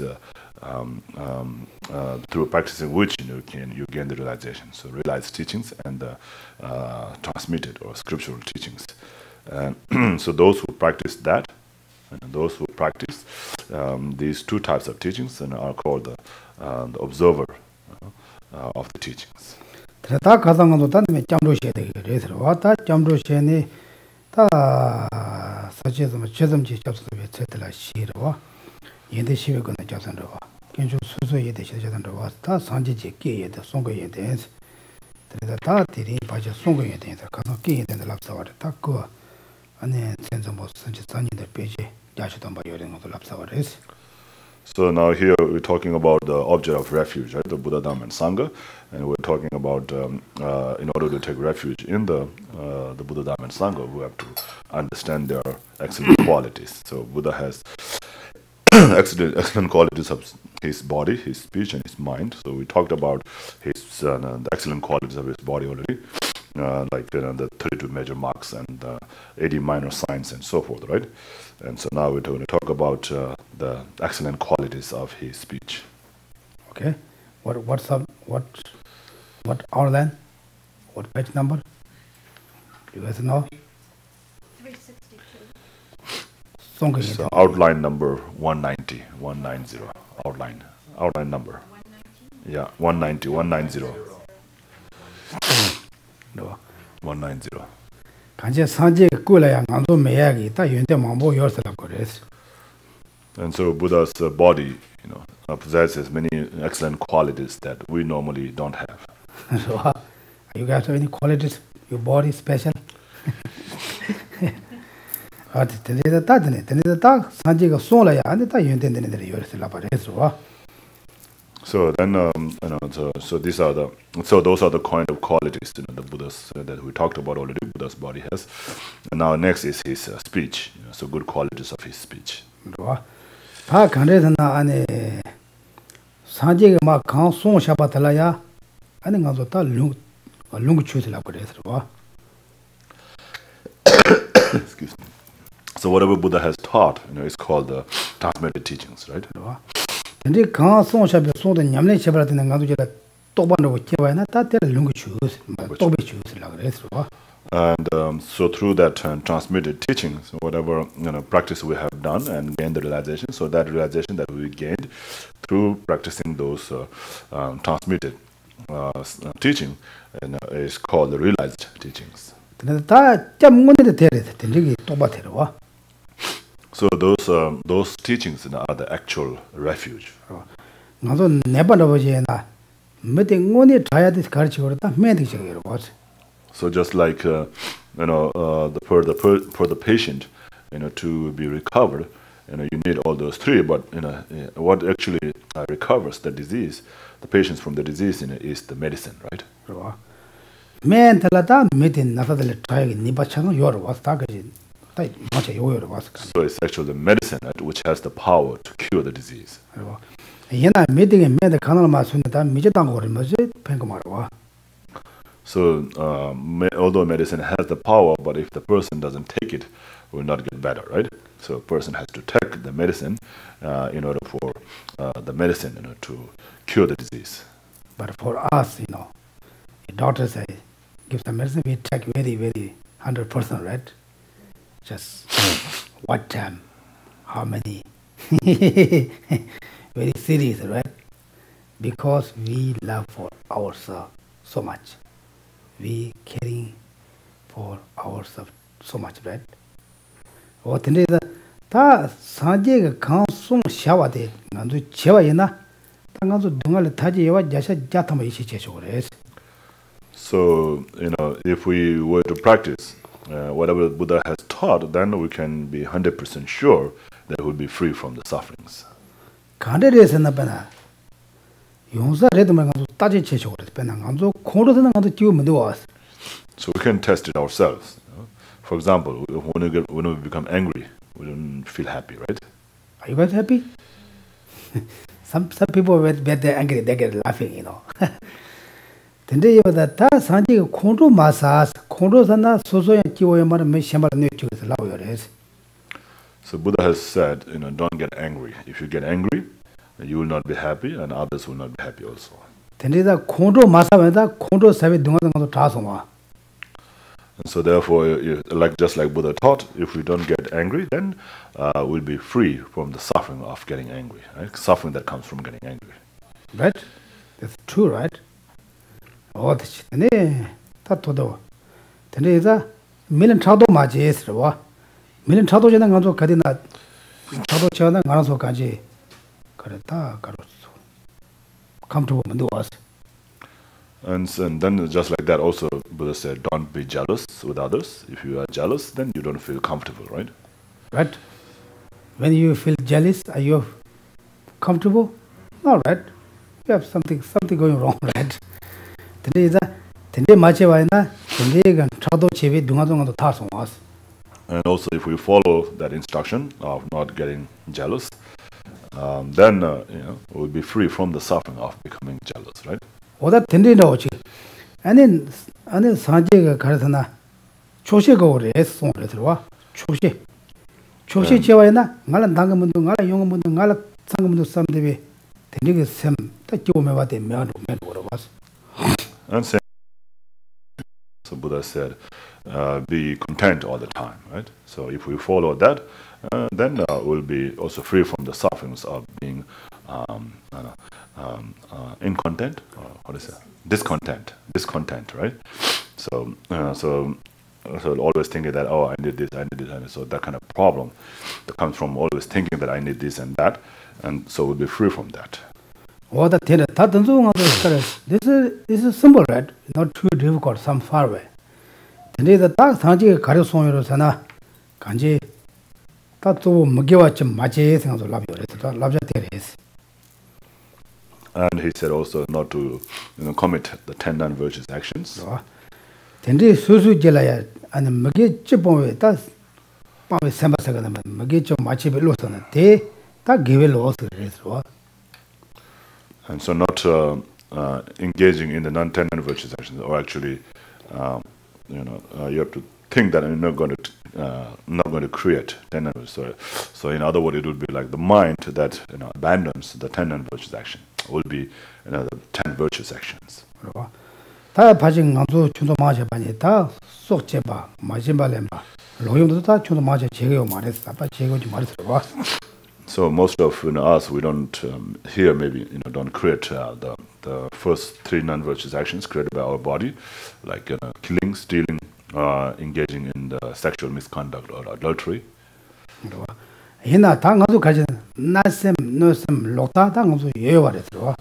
through practicing which you gain the realization. So realized teachings and the transmitted or scriptural teachings. And so those who practice that, and those who practice these two types of teachings are called the observer of the teachings. 다 가상도 단에 잠로시에 되게서 왔다 잠로시에니 다 사실은 최점지 잡서도 배틀라 시로 얘네 시에 거는 잡선로 견주 수수에 대해서 잡선로 왔다 산지지 깨에도 송거에 대해서 다 들이 바저 송거에 대해서 가서 깨에 대해서 랍사와를 닦고 안에 센서 뭐 선지 산인들 빼지 야시도 뭐 이런 것도 랍사와를. So now here we're talking about the object of refuge, right? The Buddha, Dhamma, and Sangha, and we're talking about in order to take refuge in the Buddha, Dhamma, and Sangha, we have to understand their excellent qualities. So Buddha has excellent qualities of his body, his speech, and his mind. So we talked about the excellent qualities of his body already, like the 32 major marks and 80 minor signs and so forth, right? And so now we're going to talk about the excellent qualities of his speech. Okay, what outline? What page number? You guys know? 362. So outline number 190, outline number. 190? Yeah, 190. No. 190. And so Buddha's body, possesses many excellent qualities that we normally don't have. So, you guys have any qualities? Your body special? So then, so those are the kind of qualities the Buddha's that we talked about already. Buddha's body has, and now next is his speech. So good qualities of his speech. Excuse me. So whatever Buddha has taught, is called the transmitted teachings, right? And so through that transmitted teachings, whatever practice we have done and gained the realization, so that realization that we gained through practicing those transmitted teaching is called the realized teachings. So those teachings are the actual refuge. So just like for the patient, to be recovered, you need all those three. But what actually recovers the disease, the patients from the disease, is the medicine, right? So it's actually the medicine, right, which has the power to cure the disease. So although medicine has the power, but if the person doesn't take it, it will not get better, right? So a person has to take the medicine in order for the medicine to cure the disease. But for us, the doctors say, give the medicine, we take very, very 100%, right? Just what time, how many, very serious, right? Because we love for ourselves so much. We caring for ourselves so much, right? What in the Sanje Council Shawade, Nandu Chewayana, Tanganzo Dungal Taji, Jasha Jatama Ishi. So, if we were to practice whatever Buddha has taught, then we can be 100% sure that we will be free from the sufferings. So we can test it ourselves. For example, when we become angry, we don't feel happy, right? Are you guys happy? Some people, when they're angry, they get laughing, Today, that Sanji Kondo Masas, Kondo Sana, Soso and Kiwayama, Mishamba nature is lawyers. So Buddha has said, don't get angry. If you get angry, you will not be happy, and others will not be happy also. Today, the Kondo Masa, Kondo Savi Dungan Tasoma. And so therefore, just like Buddha taught, if we don't get angry, then we'll be free from the suffering of getting angry, right? Suffering that comes from getting angry. Right? That's true, right? Oh, today, today is a million Chado Majis, million Chado Janango Kadina, Chado Chana, Ganaso Kaji, Karata, Karuso. Comfortable do us. And then just like that also, Buddha said, don't be jealous with others. If you are jealous, then you don't feel comfortable, right? Right. When you feel jealous, are you comfortable? All right. You have something going wrong, right? Today is a Tende Machevaina, Tende and Trado Chevi, Dungadong the Tarsong was. And also, if we follow that instruction of not getting jealous, then we'll be free from the suffering of becoming jealous, right? 오다 텐디나 오지. 아니 산제가 가르잖아. 초시고래 송래 들어와. 초시 제와이나 말은 당금문도 말아 용문도 말아 상금문도 삼대비 텐디게 셈다 쪼메 와데 메아로 메로 와서. And so Buddha said, be content all the time, right? So if we follow that, then we'll be also free from the sufferings of being incontent, or what is it? Discontent, right? So always thinking that, oh, I need this, and so that kind of problem that comes from always thinking that I need this and that, and so we'll be free from that. What the tenor this is simple, right? Not too difficult, some far away. Today the dark Sanji Karisonero Sana Kanji Tatu Mugiwach Machi things of Labja. And he said also not to commit the 10 non-virtuous actions. Tendi Susu Jelaya and Magi Chipon does Pami Samba Magicho Machi Belusan. They that give it also. And so not engaging in the non-10 non-virtuous actions, or actually, you have to think that I'm not going to create 10 non-virtuous. So in other words, it would be like the mind that abandons the 10 non-virtuous action will be the 10 virtuous actions. 다 바진 감수 준도 마셔 봐니 다 속제 봐 마진발렘바 로용도 다 준도 마셔 제거 말했어 아빠 제거 좀 말했어 봐. So most of us, we don't here maybe don't create the first 3 non-virtuous actions created by our body, like killing, stealing, engaging in the sexual misconduct or adultery. 이나 당가도 가진 나셈 노셈 로타 당가도 예와래 들어.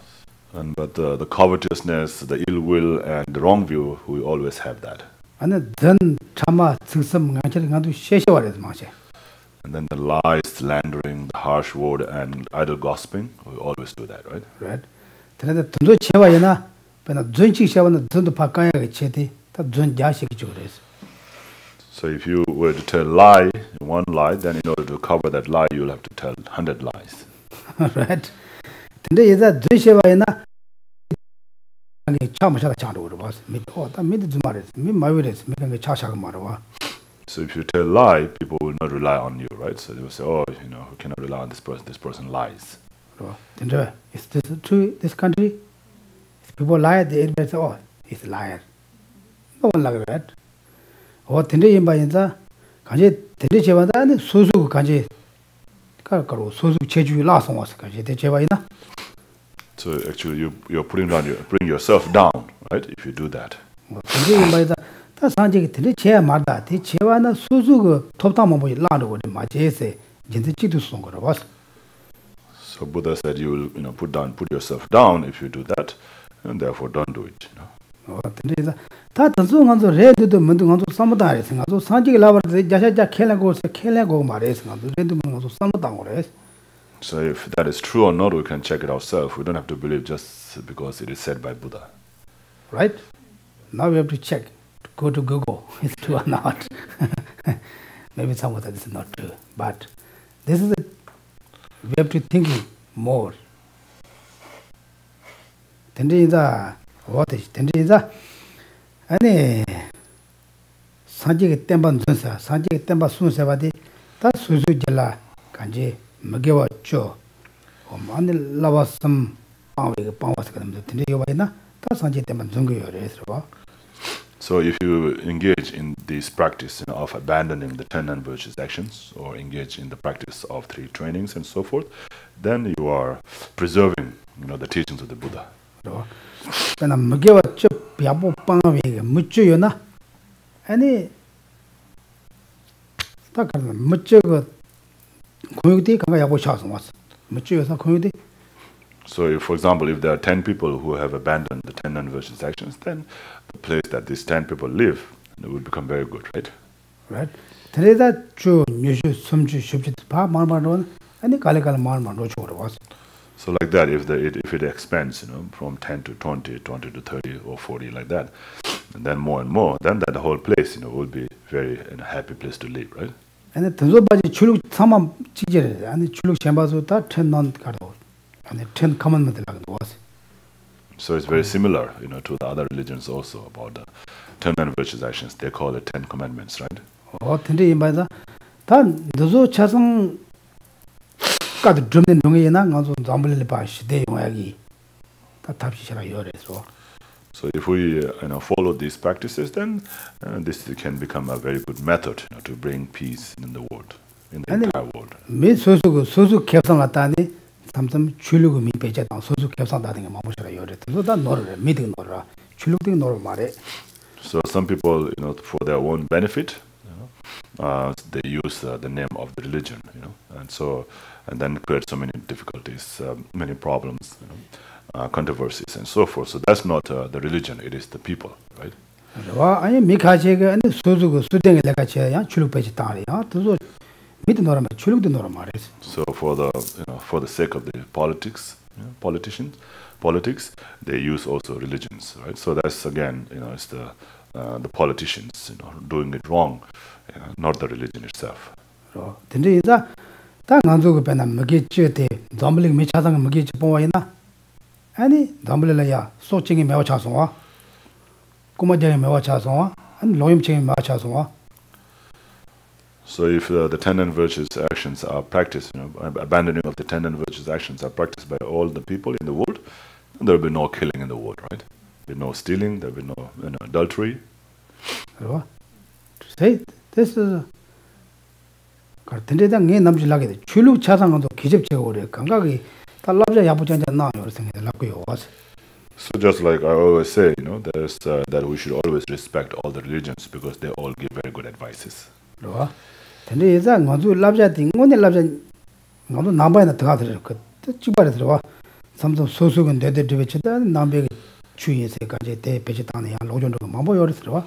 And but the covetousness, the ill will, and the wrong view, we always have that. 아니 전 참아 즉섬 강철 가도 셰셰와래 마셔. And then the lies, slandering, the harsh word, and idle gossiping, we always do that, right? Right. 근데 돈도 채와이나 배나 전직 세워는 돈도 바꿔야 채디 다 전자식 주그래서. So if you were to tell one lie, then in order to cover that lie, you'll have to tell 100 lies. Right. 근데 이제 전세와이나 아니 참으셔다 장도 그러봐서 다 믿지 말았어. 믿 마위랬어. 믿는 게 차샤가 말아. So if you tell lie, people will not rely on you, right? So they will say, oh, we cannot rely on this person. This person lies. Is this true? This country? If people lie, they say, oh, he's a liar. No one like that. Oh, Tenley in Bayinza, Kanji, Tenley Chevada, Suzu Kanji, Karkaro, Suzu Cheju last one was Kanji, the Chevaina. So actually, you're putting yourself down, right? If you do that. Tenley in Bayinza. 다 산지 들이 제 말다 대 제와나 수수그 톱담 뭐 라도 뭐 제세 진짜 지도 쏜 거라 봤어. So Buddha said you will put yourself down if you do that, and therefore don't do it. 근데 다 단순한서 레드도 문등한서 삼다리 생각도 산지 라버데 자자자 켈라고 말해서 레드 문한서 삼다 그래. So if that is true or not, we can check it ourselves. We don't have to believe just because it is said by Buddha. Right? Now we have to check. Go to Google. It's true or not? Maybe some of that is not true, but this is we have to think more. Tendiza, what is Tendiza? Any Sanji Temban Sunsa, Sanji Temba Sunsavadi, that's Suzu Jala, Kanji, Magiwa Cho, or Mani Lava some Power Tendiana, that's Sanji Temban Zungu. So if you engage in this practice of abandoning the 10 non-virtuous actions, or engage in the practice of 3 trainings and so forth, then you are preserving, the teachings of the Buddha. When I'm Magiwa Chub Piabo Pangi, Muchuyona, any Muchu community, Kangayabo Shas was Muchuya community. So, if, for example, if there are 10 people who have abandoned the 10 non-virtuous actions, then the place that these 10 people live, it will become very good, right? Right. Today that true, you should some should pa marmaron and the Kalikal marmon was. So like that, if it expands, from 10 to 20, 20 to 30 or 40 like that, and then more and more, then that whole place, will be very happy place to live, right? And the body chuluk sama chijere and chuluk chambazo ta 10 non kado and 10 commandment like was. So it's very similar, to the other religions also about the 10 non-virtuous actions. They call it 10 commandments, right? Oh, tende imbaza tan dozo chasang kad drumne nungena ngazo zambule ba shide yongagi ta tapshira yore so. So if we follow these practices, then this can become a very good method to bring peace in the world, in the entire world. Me sosu kepsang atani samsam chulugu mi pecha tang sosu kepsang da dinga mamushira yore so da nor meeting nor chuluk ding nor mare. So some people, for their own benefit, they use the name of the religion, and then create so many difficulties, many problems, controversies, and so forth. So that's not the religion; it is the people, right? 아니 미카제가 아니 소주고 수댕에 내가 제야 출력 배치 땅이야. 또 밑에 노라 출력도 노라 말이지. So for the sake of the politics, they use also religions, right? So that's again, it's the politicians, doing it wrong, not the religion itself. 근데 이제 딱 안주고 배나 먹이 쥐때 담블링 미차상 먹이 쥐 보이나? 아니 담블래야 소칭이 매워 차송아. 꼬마쟁이 매워 차송아. 아니 로임쟁이 매워 차송아. So if the 10 non-virtuous actions are practiced, abandoning of the 10 non-virtuous actions are practiced by all the people in the world, there will be no killing in the world, right? There will be no stealing, there will be no adultery. Say this is 근데 당에 남질하게 출력 차상도 기접제고 그래. 감각이 달랍자 야부전자 나 이런 생각이 났고요. So just like I always say, there's that we should always respect all the religions because they all give very good advices. 근데 이제 아주 랍자딩 오늘 랍자 아주 남바에나 들어가더라고. 그 집발에 들어와. 삼성 소수근 대대 되치다 남백 주의세까지 대배치 당에 로전도 마모 요리스와.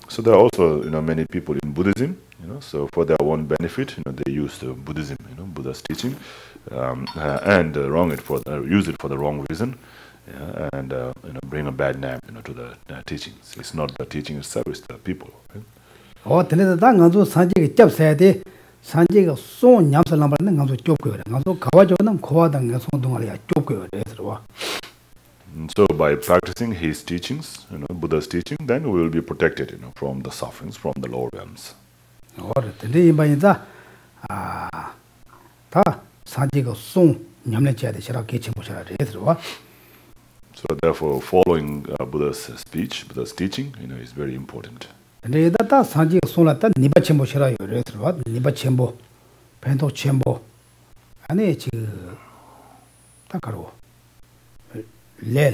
So there are also many people in Buddhism, so for their own benefit, they use the Buddhism, Buddha's teaching, and use it for the wrong reason, and bring a bad name, to the teachings. It's not the teaching itself; it's the people. Right? 근데 다 가서 산지가 잡셔야 돼. 산지가 송 냠살 남발는 가서 좁고요. 가서 가와줘는 고와당 송동아리야 좁고요. 그래서 So by practicing his teachings, Buddha's teaching, then we will be protected, from the sufferings from the lower realms. 근데 이반이다 다 산지가 송 냠내줘야 돼. 시라 개체 보셔라. 그래서 So therefore, following Buddha's speech, Buddha's teaching, is very important. 근데 다 산지가 송라다 니바침보 시라. 그래서 니바침보 펜도 침보 아니 지금 딱가로 The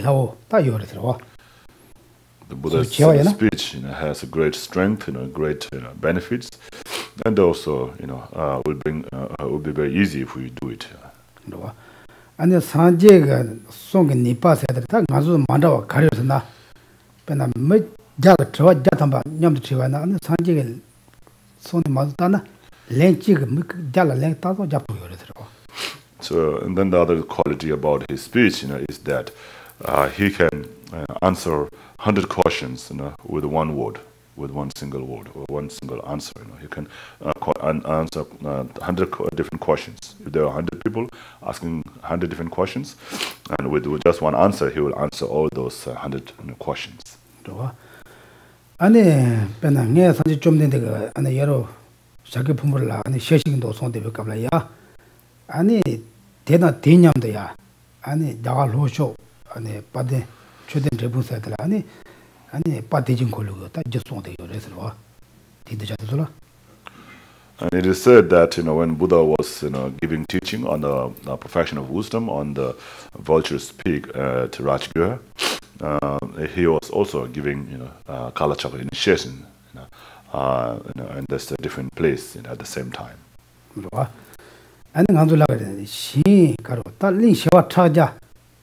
Buddha's speech has a great strength, great benefits, and also will be very easy if we do it. 아니 산지가 송게 니파세들 다 가서 만다와 가려서나 배나 뭐 자가 저 자탐바 냠도 치와나 아니 산지가 손에 맞다나 렌치가 뭐 자라 렌 따서 잡고 그러더라고. So, and then the other quality about his speech, is that he can answer 100 questions, with one word, with one single word, or one single answer. He can answer 100 different questions. If there are 100 people asking 100 different questions, and with just one answer, he will answer all those 100 questions. 아니, 배낭에 산지 좀 된데 아니 여러 자기 품을 아니 셰식도 손대be 갑라야. 아니 대나 대냠도야. 아니 나가 로쇼 아니 빠데 최대 레부사들 아니 빠데진 걸고 다 저송대 그래서 디드자들라. And it is said that when Buddha was giving teaching on the perfection of wisdom on the vulture's peak to Rajgriha, he was also giving Kalachakra initiation, and that's a different place at the same time. 아니 간줄라 그래. 시 가로 딸린 시와 차자.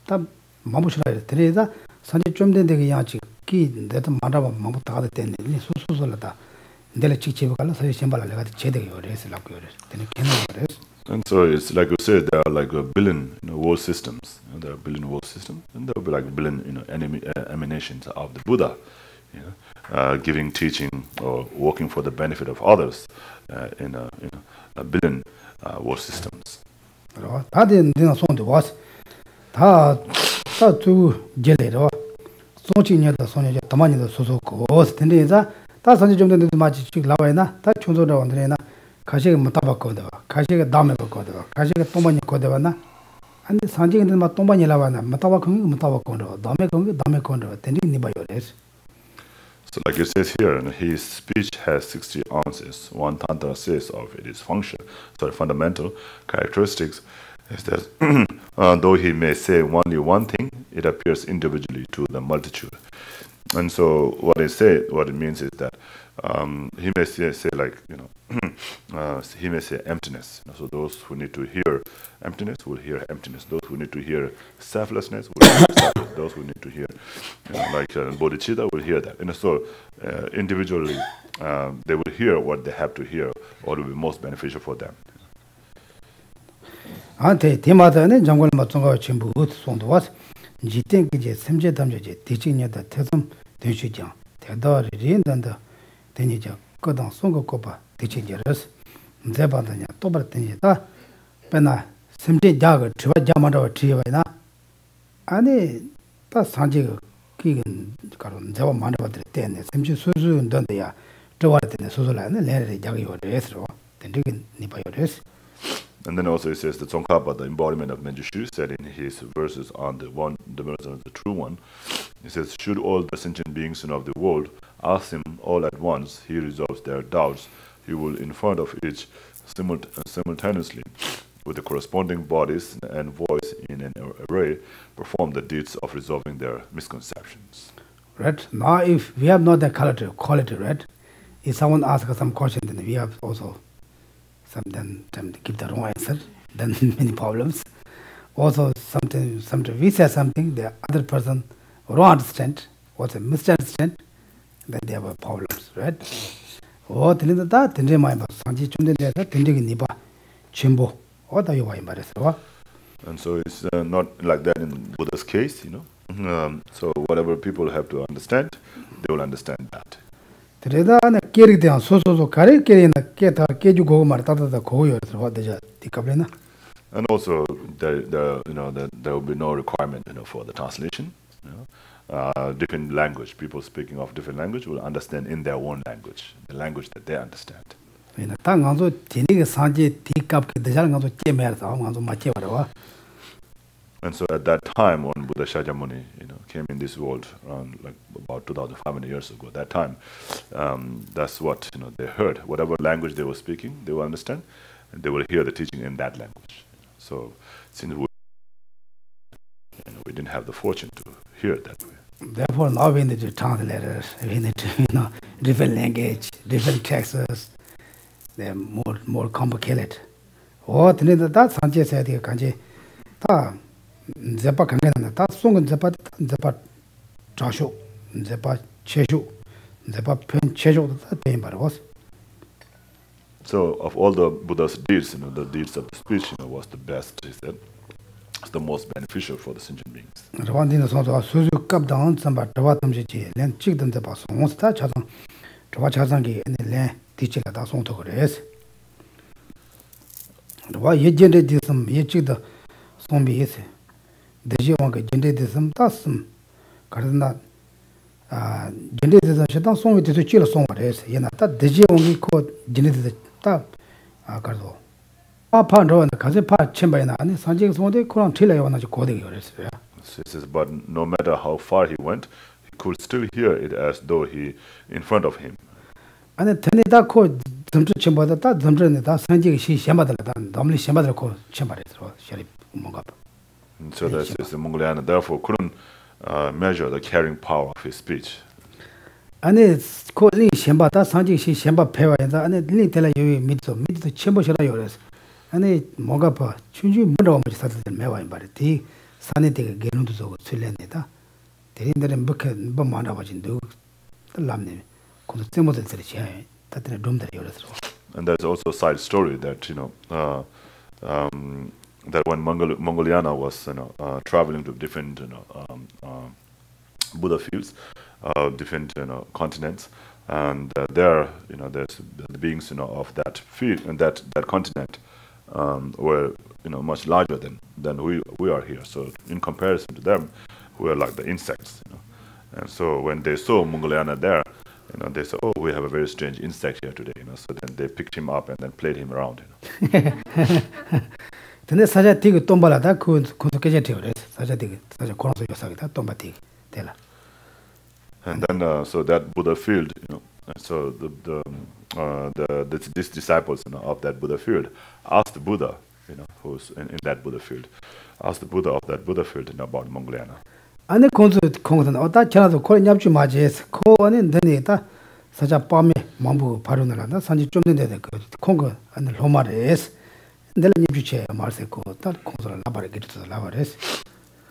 다 마무시라 드레다 산지 좀 된데 그냥 기 내도 말아봐 마무 다 됐네. 소소소라다. 내가 직접 갈라 사실 sembal라 내가 제대로 요래서 라고 요래. 되는 개는 그래. And so it's like you said, there are like a billion world systems. There are a billion world systems, and there will be like a billion emanations of the Buddha. giving teaching or working for the benefit of others in a billion world systems. 다들 내가 손도 왔어. 다주 gelero. 소치냐다 소녀자 담아니도 소소고 근데자 다 선지 좀 되는데 마치 쭉 나와야나 다 총소로 원들이나 가시가 못 잡았거든. 가시가 다음에 거거든. 가시가 또 많이 거대와나 아니 산지인데 막 또 많이 나와나 못 잡았거든. 못 잡았거든. 다음에 거든. 근데 니 봐요레스. So like it says here, his speech has 60 ounces. One tantra says of it is fundamental characteristics is that though he may say only one thing, it appears individually to the multitude. And so what it means is that he may say like, he may say emptiness. So those who need to hear emptiness will hear emptiness. Those who need to hear selflessness will hear selflessness. Those who need to hear, like bodhicitta will hear that. And so individually, they will hear what they have to hear, or will be most beneficial for them. 한테 대마다는 정말 맞춘 전부 손도 왔어. 지땡 그제 semje 담제 대칭이다 태좀 되시죠. 대다리 린단다 되니죠. 거당 송거 거봐 대칭이라서 이제 받느냐 또 받더니다. 배나 semje 자가 저와 자마다 지와이나 아니 다 산지가 기근 가론 저와 많이 받을 때네 semje 수수 된다야 저와 때네 수수라는 레레 자기 요래서 된리긴 니바요레스. And then also it says the Tsongkhapa, the embodiment of Menjushu, said in his verses on the verse of the true one, he says, should all the sentient beings of the world ask him all at once, he resolves their doubts. He will, in front of each, simultaneously, with the corresponding bodies and voice in an array, perform the deeds of resolving their misconceptions. Right? Now, if we have not the quality, right? If someone asks us some question, then we have also then to give the wrong answer, then many problems. Also, sometimes we say something, the other person wrong understand, or misunderstand, then they have problems, right? Oh, that then my sanji chunde that tending niba chimbo, or the you are. And so it's not like that in Buddha's case, so whatever people have to understand, they will understand that. Tredana carry down so carry na keta keju go martata the koyo what the kablena. And also there will be no requirement for the translation. Different language, people speaking of different language will understand in their own language, the language that they understand. Tanganzo tiniga sanji tikap ke dejalganzo chemer sa ganzo mache warawa. And so at that time when Buddha Shakyamuni came in this world around like about 2,500 years ago, at that time, that's what they heard. Whatever language they were speaking, they will understand, and they will hear the teaching in that language. So since we didn't have the fortune to hear it that way. Therefore, now we need to translate, we need to different language, different texts. They're more complicated. What that Sanjay said here, Kanji, Zepa Kangana, that song Zepa Chashu, Zepa Cheshu, Zepa Pen Cheshu, that name was. So, of all the Buddha's deeds, the deeds of the speech, was the best, he said. It's the most beneficial for the sentient beings. One thing is also Suzu Cup down, some but Tawatamji, then chick them the boss, almost touch on Tawachazangi and the land teaching at us on to race. Why you generated some, you chick the zombie is. The Jang generated some tasm, Cardinal generated a song with the chill song race, Yanata, the Jang called generated tap, Cardo. Pando and the Kazepa chamber and Sanjay Sonde couldn't tell you on the coding. But no matter how far he went, he could still hear it as though he in front of him. And the Teneda called them to chamber that Zamdran that Sanjay she shambered than Domly Shamber called chamber Sherry Mongap. So that is the Mongolian therefore couldn't measure the carrying power of his speech. And it's called Lee Shamba, that Sanjay she shamber pair and the tell you meet the chamber Shara. And it Mogapa, Chunji Mudo started the Mewa, but the sanity get to Sulenita. They didn't book and Bomana was in do the lam-rim. Could the Timothy said, that in a doom that you're. And there's also a side story that, that when Mongoliana was traveling to different Buddha fields, different continents, and there there's the beings of that field and that continent were much larger than we are here. So in comparison to them, we are like the insects. And so when they saw Mongoliana there, they said, "Oh, we have a very strange insect here today." So then they picked him up and then played him around. 근데 사자 되게 tombalada 그 Geshe theory 사자 되게 사자 고노서 요사기다 tomba 되게 되라. And then so that Buddha field, so these disciples of that Buddha field asked the Buddha, who's in that Buddha field, asked the Buddha of that Buddha field about Mongoliana. 안에 공선 어다 전화도 코 nhập주 맞이해서 코는 되네다 사자 밤에 만부 바로는 한다 산지 좀 된데 그 콩거 안에 로마레스 내가 nhập 주체 말세고 다 공선 라바레 기르서 라바레스.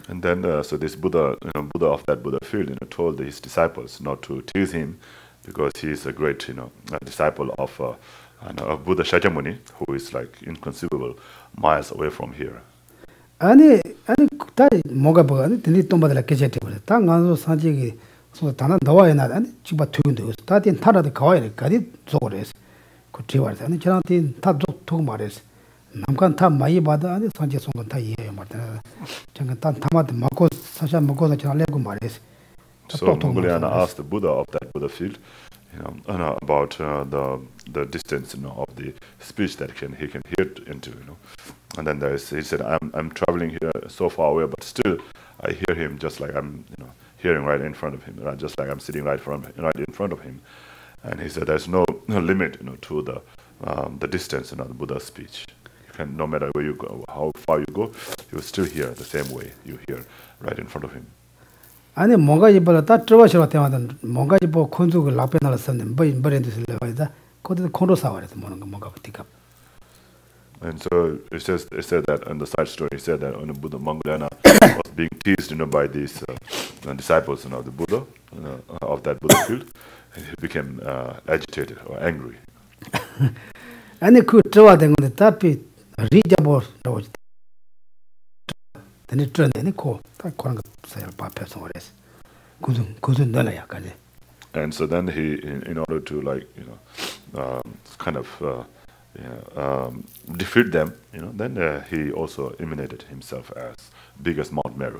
And then so this Buddha, Buddha of that Buddha field, told his disciples not to tease him because he is a great, a disciple of Buddha Shakyamuni, who is like inconceivable miles away from here. 아니 다 뭐가 아니 근데 또 받을 Geshe theory 다 가서 산지기 소 다나 나와야 나다니 집아 투근도 다딘 타라도 가와야 가디 저거레스 그 티와서 아니 저한테 다 두고 말했어. 남간 다 많이 받아 아니 산지 송건 다 이해해 말다. 잠깐 다 담아도 먹고 사실 먹고서 잘 알고 말했어. So Mongoliana asked the Buddha of that Buddha field, about the distance, of the speech that he can hear into, And then he said, I'm traveling here so far away, but still I hear him just like I'm, hearing right in front of him, just like I'm sitting right in front of him. And he said, there's no limit, to the distance, the Buddha's speech. You can, no matter where you go, how far you go, you will still hear the same way you hear right in front of him. 아니 뭔가 입어라 다 들어와서 때마다 뭔가 입어 콘주를 라페 나왔었는데 뭐 브랜드를 내가이다 거기서 콘로 사와래서 뭐는 거 뭔가 붙이가. And so it said that in the side story, it said that when the Buddha Mongoliana was being teased, by these disciples, the Buddha of that Buddha field, and he became agitated or angry. 아니 그 들어와 된 건데 답이 리자보 나오지. 근데 트렌드니 딱 그런 거 사실 밥에서 그랬어. 무슨 넣어야까지. And so then he, in order to kind of defeat them, then he also eliminated himself as big as Mount Meru.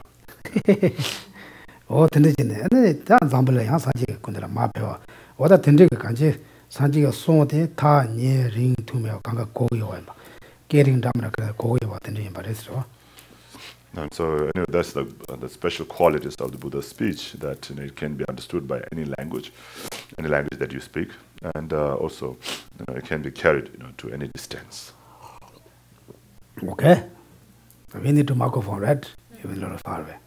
근데지네. 아니 다 잠불에 한 사지 군들 마페와. 오다 된데가 간지 산지가 송어대 다 녀링 투며 강가 고기와 막 게링 담라 그래 고기와 된데 말했어. And so that's the special qualities of the Buddha's speech, that it can be understood by any language that you speak, and also it can be carried to any distance. Okay, we need to microphone, right? Even a little far away.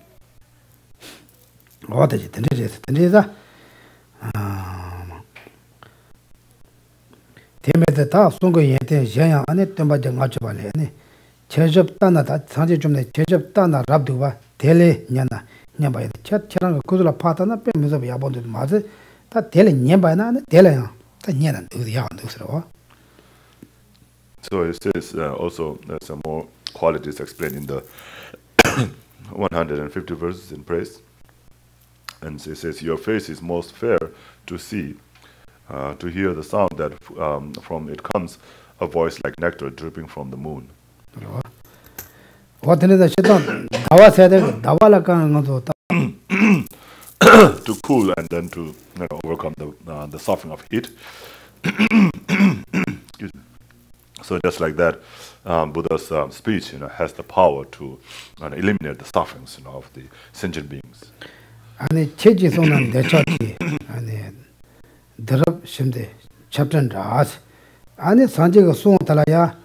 What is it? Temeta songo yente Jang ane temba jangachbale ane chejab tanada sanji jumne chejab tana rabduwa tele nyana nyamba chat charang kuzula patana pe mezo yabonde maze ta tele nyamba na tele ya ta nyana du ya ndu sro. So it says also there's some more qualities explained in the 150 verses in praise. And it says, your face is most fair to see, to hear the sound that from it comes a voice like nectar dripping from the moon. To cool and then to overcome the suffering of heat. Excuse me. So just like that, Buddha's speech has the power to eliminate the sufferings of the sentient beings. 아니 체지소는 대처지 아니 드럽 심대 챕터라스 아니 산지가 송 달아야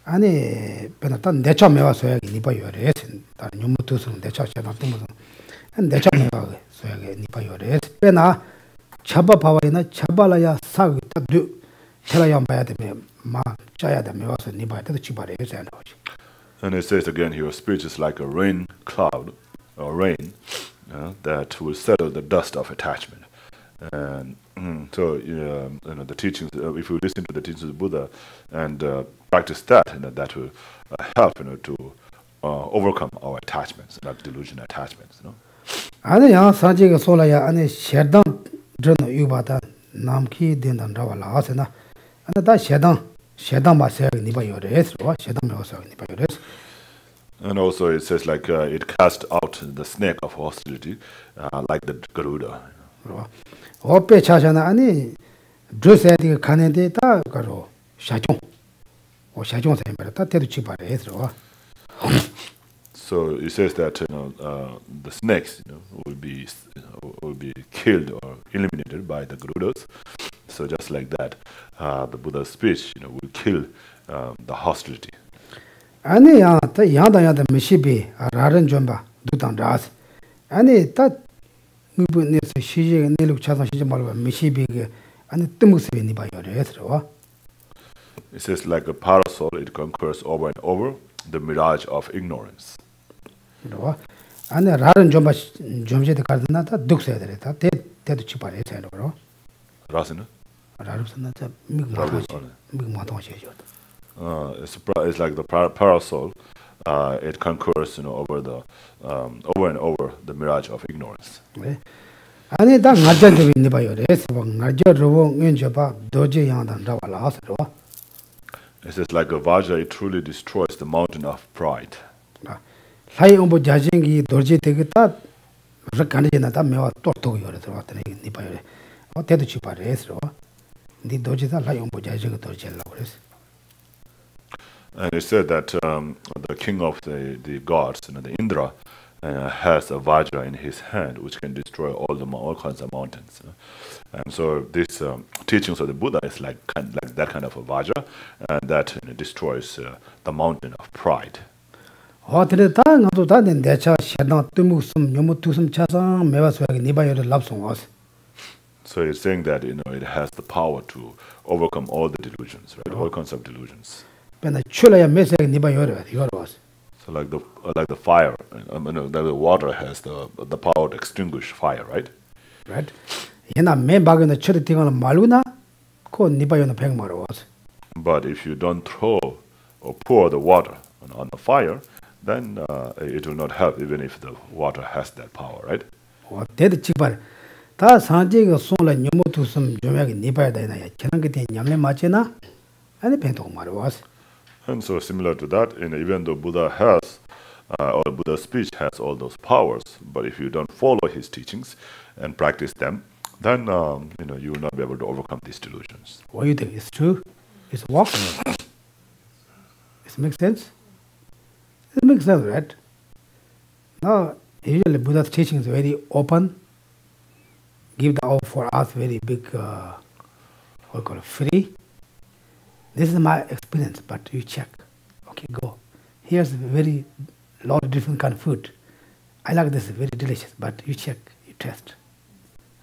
아니 변했다 내처 매와서야 니바요레 다른 뇽무투스는 내처잖아 또 무슨 내처 매와 소야게 니바요레 빼나 차바 바와이나 차발아야 사기 딱두 테라야 봐야 되면 마 짜야 되면 와서 니바야 또 치바레 해야 거지. And it says again here, speech is like a rain cloud or rain that will settle the dust of attachment. And so, the teachings, if we listen to the teachings of Buddha and practice that, that will help, to overcome our attachments, like delusion attachments. 아니 야 사제가 솔아야 아니 셔당 저는 유바다 남키 된단 라와라 하세나 아니 다 셔당 마세가 니바 요레스 와 셔당 마세가 니바 요레스. And also it says like it cast out the snake of hostility like the Garuda. 어빼 차잖아 아니 드세디 가는데 다 가로 샤종 샤종 사이마라 다 때도 치바레스로. So it says that the snakes will be killed or eliminated by the Garudas. So just like that, the Buddha's speech will kill the hostility. 아니 야다 야다 미시비 라른 좀봐 두당 라스 아니 다 무분에서 시제 내룩 차선 시제 말고 미시비게 아니 뜨무스베 니바요레스로. It says like a parasol, it conquers over and over the mirage of ignorance. 아니 라른 좀봐 좀제데 가르나 다 독서야 되다 때도 치바레 세로. 라스는? 라르스나 다 미그마도시 it's like the parasol. It conquers, over and over the mirage of ignorance. 아니 다 나잔데 있니바요. 레스 나저로 응저바 도제 양단 라와라스로. It says like a vajra, it truly destroys the mountain of pride. 사이 ombo 자징기 도제 되겠다. 르간이나다 메와 또또 요래서 왔더니 니바요. 어때도 치바레스로. 니 도제다 사이 ombo 자징기 도제라고 그랬어. And it said that the king of the gods, the Indra, has a vajra in his hand, which can destroy all kinds of mountains. And so this teachings of the Buddha is like that kind of a vajra, and that destroys the mountain of pride. 어때다 나도 다 내차 셔당 뜨무숨 요무투숨 차상 메와서야기 니바요를 랍송어스. So it's saying that it has the power to overcome all the delusions, right? All kinds of delusions. 근데 출라야 메세가 니바요를 이거로스. So like the fire, the water has the power to extinguish fire, right? Right. 얘나 맨바그는 철이 띵을 말구나. 그 니바요는 백마로스. But if you don't throw or pour the water on the fire, then it will not help, even if the water has that power, right? 어때도 찍발. 다 산지가 손라 녀모투숨 좀야기 니바야 되나야. 저런 게 냠내 맞지나? 아니 뱅동 말로스. And so similar to that, even though Buddha has, or Buddha's speech has all those powers, but if you don't follow his teachings and practice them, then you will not be able to overcome these delusions. What do you think? It's true? It's walking. It makes sense? It makes sense, right? Now, usually Buddha's teaching is very open, give the out for us very big, free. This is my experience, but you check. Okay, go. Here's very lot of different kind of food. I like this, very delicious, but you check, you test.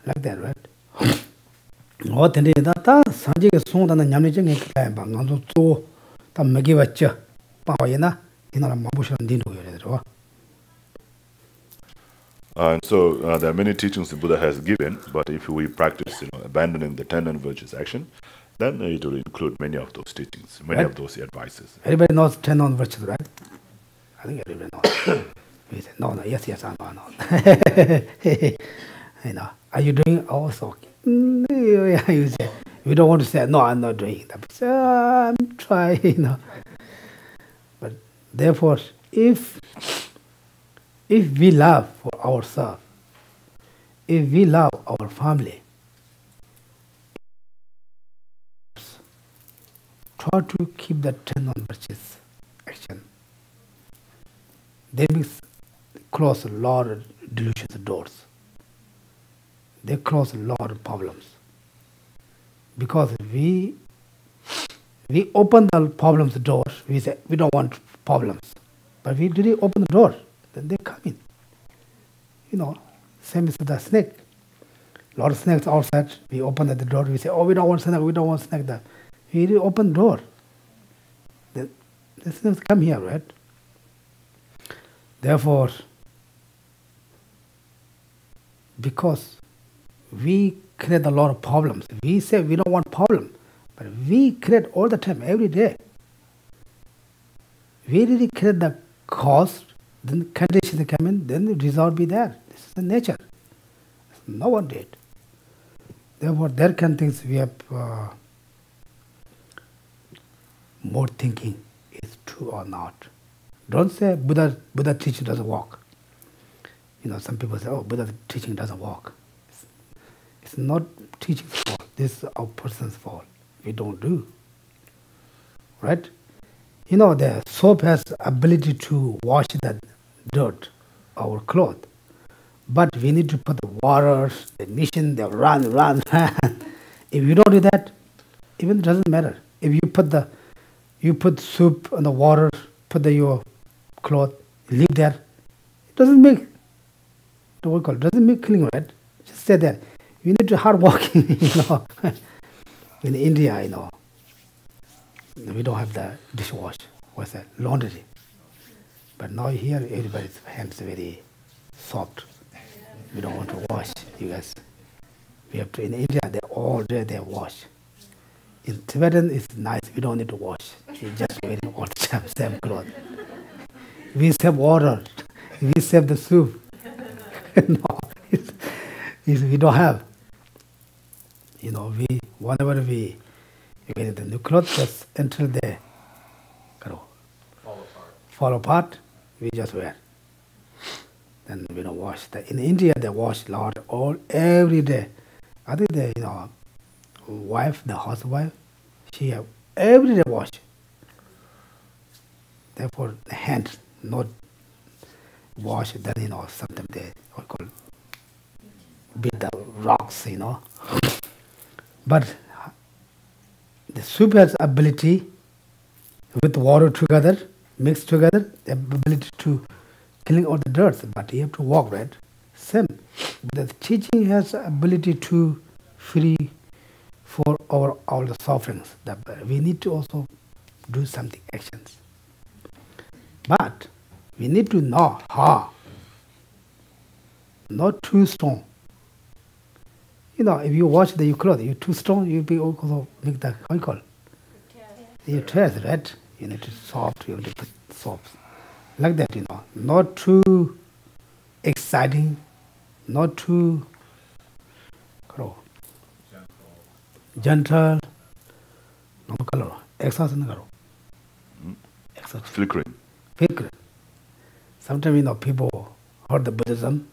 Like that, right? 어떤데 다 산지가 송다는 냠내정에 그래 방안도 또다 먹이왔죠. 빠와이나 이나라 마부시는 딘도 요래들어. And so there are many teachings the Buddha has given, but if we practice abandoning the 10 non-virtuous action, then it will include many of those teachings, many of those advices. Everybody knows 10 non-virtues, right? I think everybody knows. We say, no, yes, I know. Are you doing also? You say, you don't want to say, no, I'm not doing that. But, I'm trying, But therefore, if we love for ourselves, if we love our family, try to keep that 10 non-virtuous action. They close a lot of delusions doors. They close a lot of problems. Because we open the problems door, we say we don't want problems. But we really open the door, then they come in. Same as the snake. A lot of snakes outside, we open the door, we say, oh, we don't want snake that. We really open the door. The snakes come here, right? Therefore, because we create a lot of problems. We say we don't want problem, but we create all the time, every day. We really create the cause, then conditions come in, then the result be there. This is the nature. No one did. Therefore, there can things we have more thinking is true or not. Don't say Buddha teaching doesn't work. Some people say, oh, Buddha teaching doesn't work. It's not teaching's fault. This is our person's fault. We don't do. Right? The soap has ability to wash the dirt, our clothes. But we need to put the water, the machine, they run. If you don't do that, even doesn't matter. If you put soup on the water, put your cloth, leave there, it doesn't make clean, right? Just stay there. You need to hard working, In India, we don't have the dishwash. What's that? Laundry. But now here, everybody's hands are very soft. We don't want to wash, you guys. We have to, in India, all day they wash. In Tibetan, it's nice. We don't need to wash. We just wearing all the time, same clothes. We save water. We save the soup. No, we don't have. Whenever we wear the new clothes, just until they fall apart, we just wear. Then we don't wash. In India, they wash a lot, every day. I think the housewife, she have every day wash. Therefore, the hand not wash. Then sometimes they beat the rocks. But the soup has ability with water together, mixed together, the ability to killing all the dirt, but you have to walk, right? Same. The teaching has ability to free for all the sufferings. We need to also do something, actions. But we need to know how. Not too strong. If you wash your clothes, you're too strong, you'll be also make the your chest, right? You need to soft, you need to put soft. Like that, not too exciting, not too gentle, no color, exercise. Flickering. Sometimes, people heard the Buddhism,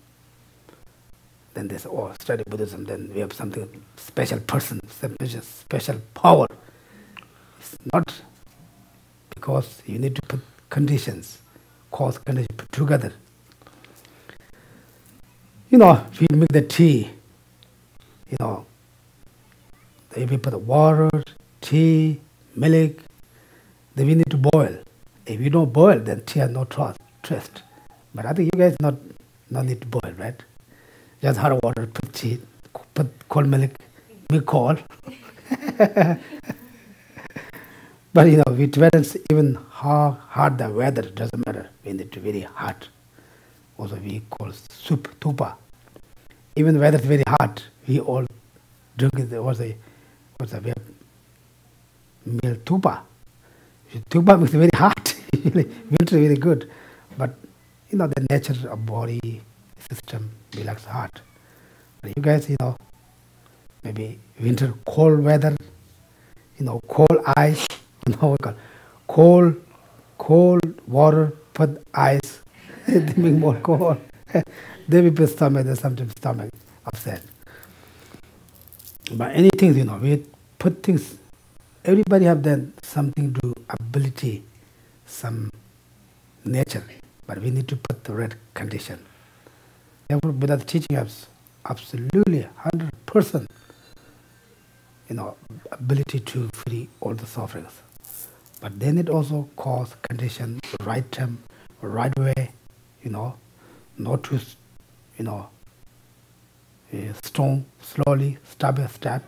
then they say, oh, study Buddhism, then we have something special person, special power. It's not because you need to put conditions. Cause condition put together. We make the tea. If we put water, tea, milk, then we need to boil. If you don't boil, then tea has no taste. But I think you guys not need to boil, right? Just hot water, put tea, put cold milk, make cold. But we Tibetans, even how hard the weather, doesn't matter. We need to be very hot. Also we call soup, tupa. Even weather is very hot, we all drink it. We have meal tupa. Tupa makes it very hot. Winter is very good. But the nature of body system be like hot. But you guys, maybe winter cold weather, cold ice. Cold water, put ice, they make more cold. They will put stomach, sometimes stomach upset. But anything, we put things, everybody have then something to ability, some nature, but we need to put the right condition. Therefore, Buddha's teaching us absolutely 100%, ability to free all the sufferings. But then it also cause condition, right time, right way, not too, strong, slowly, step by step,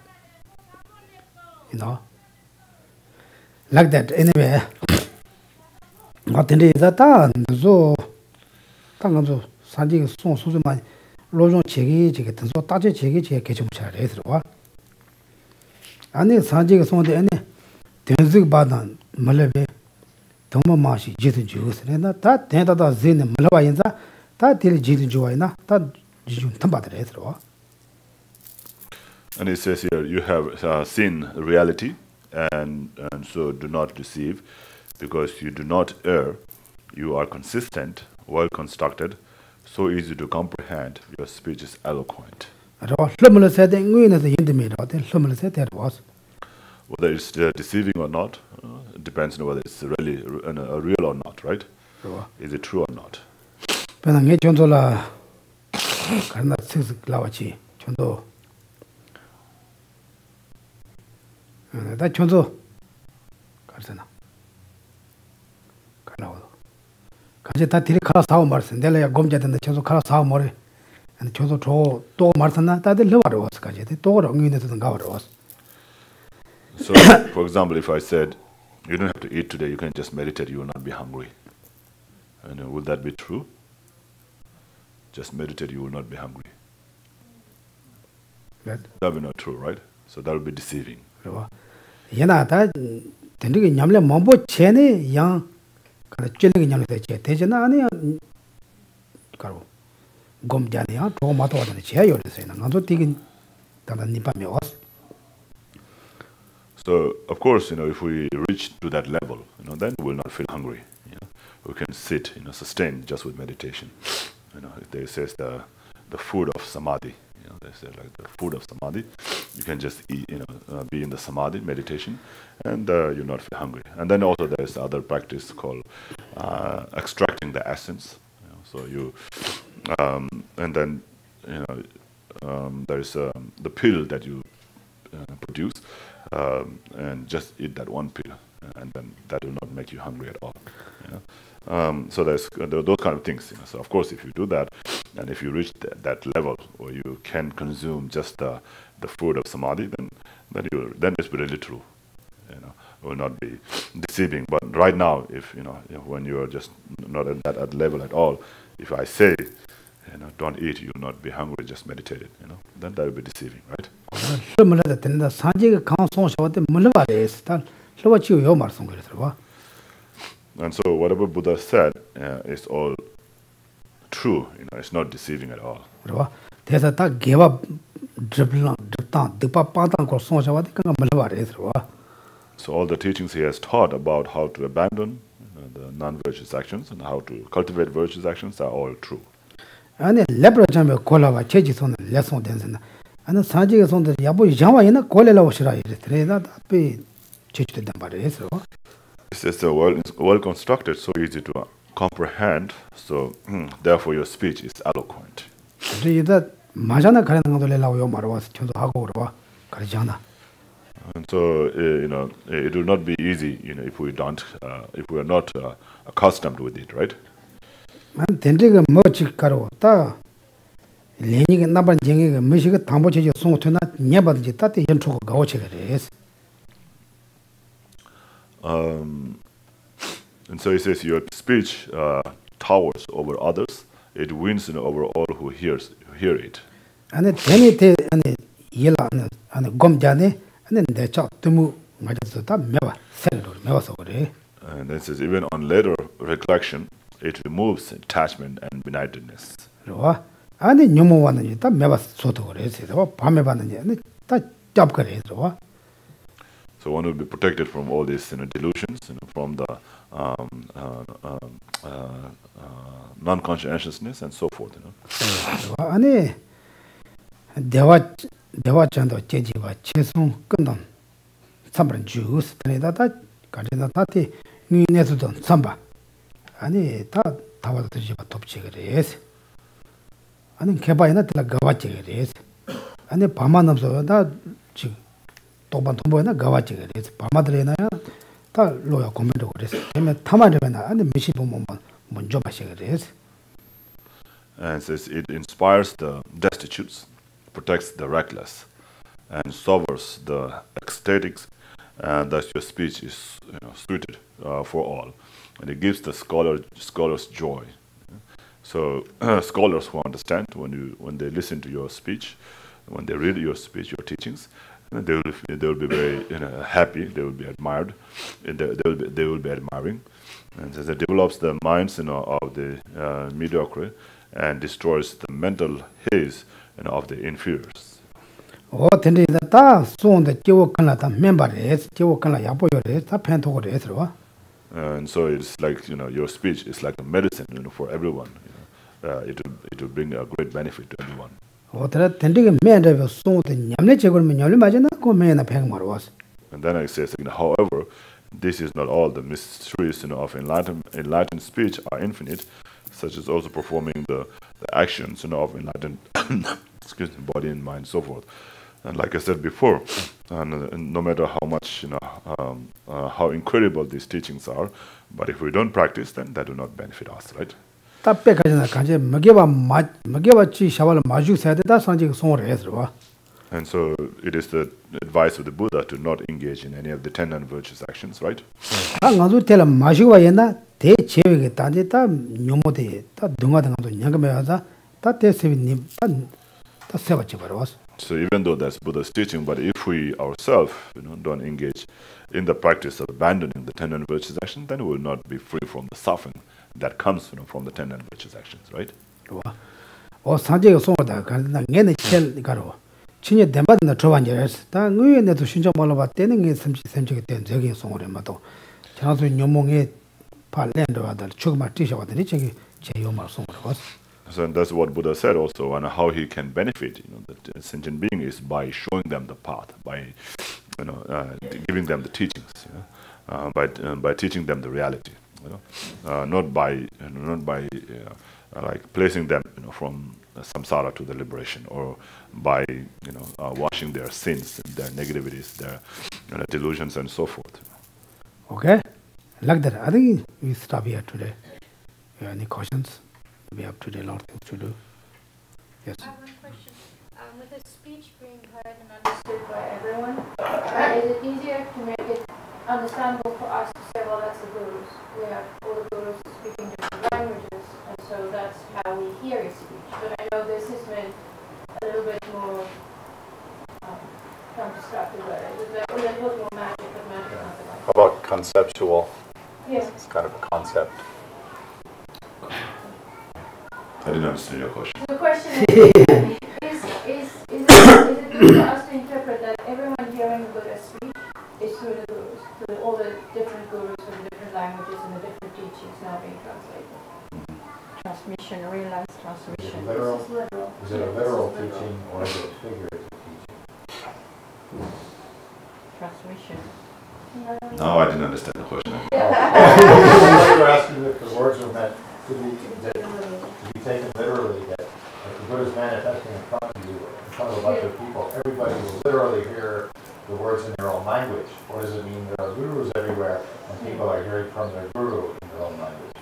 like that. Anyway, 어떤데 이자다 저 당간저 산지 송 수준만 로종 제기 등소 따제 제기 개점 잘해 들어와. 아니 산지가 송데 아니 된식 바단 말레베 정말 맛이 지든 주스네 다 대다다 제네 말바 인자 다 딜 지든 주와이나 다 And it says here, you have seen reality, and so do not deceive, because you do not err. You are consistent, well constructed, so easy to comprehend. Your speech is eloquent. Whether it's deceiving or not, it depends on whether it's really real or not, right? Is it true or not? So, for example, if I said, you don't have to eat today, you can just meditate, you will not be hungry. And would that be true? Just meditate, you will not be hungry. That will be not true, right? So that will be deceiving. So, of course, if we reach to that level, then we will not feel hungry. We can sit, sustain just with meditation. They say the food of samadhi. They say like the food of samadhi. You can just eat, be in the samadhi meditation, and you'll not feel hungry. And then also there's other practice called extracting the essence. So you, and then there's the pill that you produce. And just eat that one pill, and then that will not make you hungry at all. So there's those kind of things. So of course, if you do that, and if you reach that level where you can consume just the food of samadhi, then it's really true. It will not be deceiving. But right now, if when you are just not at that level at all, if I say, don't eat, you will not be hungry, just meditate it, then that will be deceiving, right? And so whatever Buddha said is all true, it's not deceiving at all. So all the teachings he has taught about how to abandon the non-virtuous actions and how to cultivate virtuous actions are all true. And lepra jambe kola cheji son lesson densen and saji son the yabu jama ina kolela oshira ire that be cheji den bare eso. It's well constructed, so easy to comprehend, so therefore your speech is eloquent. that majana karen ngole lawo yo marwas chondo hago ro karjana. And so it will not be easy if we are not accustomed with it, right? Man tenriga mochi karo ta lening naban jenge mishiga tambo cheje song tuna nyabad ji ta te yentro gawo chege res. And so he says your speech towers over others, it wins over all who hear it. And tenite and yela and gomjane and then the chop tumu majata mewa selo mewa sore. And then says even on later recollection, it removes attachment and benightedness. 아니 녀모와는 다 매바 소도 그래서 밤에 봤는데 다 잡거래서. So one will be protected from all these delusions, from the non-conscientiousness and so forth. 아니 대화전도 제지와 최송 끝난 삼번 주스 드네다다 가지나 다티 니네스도 삼바 아니 다 다와도 되지 덮지 그래서 아니 개바이나 들라 가와지 그래서 아니 밤만 없어 나 지금 도반 도보나 가와지 그래서 밤마들이나야 다 로야 고민도 그래서 되면 타마르나 아니 미시 보면 먼저 마시 그래서. And says it inspires the destitutes, protects the reckless, and sobers the ecstatics, and thus your speech is suited for all, and it gives the scholars joy. So scholars who understand when they listen to your speech, when they read your speech, your teachings, they will be very happy. They will be admired, and they will be admiring, and as it develops the minds of the mediocre, and destroys the mental haze of the inferiors. Oh, Tenley, that soon the Jiwokanla member is Jiwokanla Yaboyo is a pento is. And so it's like, your speech is like a medicine, for everyone. It will bring a great benefit to everyone. Oh, that Tenley made of soon the Yamnichegor Minoli Majana go man a pengmar was. And then I say, however, this is not all. The mysteries of enlightened speech are infinite, such as also performing the actions of enlightened body and mind, so forth. And like I said before, and no matter how much, how incredible these teachings are, but if we don't practice, then that will not benefit us, right? And so it is the advice of the Buddha to not engage in any of the 10 non-virtuous actions, right? So even though that's Buddha's teaching, but if we ourselves don't engage in the practice of abandoning the 10 non-virtuous actions, then we will not be free from the suffering that comes from the 10 non-virtuous actions, right? Chinja demba na travanjeres ta ngui ne to shinja mala ba tene nge semchi ten jegi songore ma to chanaso nyomonge pa lendo adal chugma tisha wa tene chegi cheyo ma songore was. So that's what Buddha said also, and how he can benefit the sentient being is by showing them the path, by giving them the teachings, by teaching them the reality, not by like placing them from samsara to the liberation, or by washing their sins, their negativities, their delusions, and so forth. Okay, like that. I think we stop here today. You have any questions? We have today a lot of things to do. Yes. I have one question. With the speech being heard and understood by everyone, is it easier to make it understandable for us to say, well, that's the gurus. We have all the gurus speaking different languages, and so that's how we hear his speech. But I know this is meant a little bit more constructive, a little bit more magic, but magic not the How about conceptual? Yes. It's kind of a concept. I didn't understand your question. The question is it good for us to interpret that everyone hearing Buddha's speech is through the gurus, through all the different gurus from the different languages and the different teachings now being translated? Transmission, realized transmission. Is it a literal teaching or is it a figurative teaching? Transmission. No, I didn't understand the question. You're asking if the words are meant to be taken literally, that if the Buddha is manifesting in front of you, in front of a bunch of people, everybody will literally hear the words in their own language? Or does it mean there are gurus everywhere and people are hearing from their guru in their own language?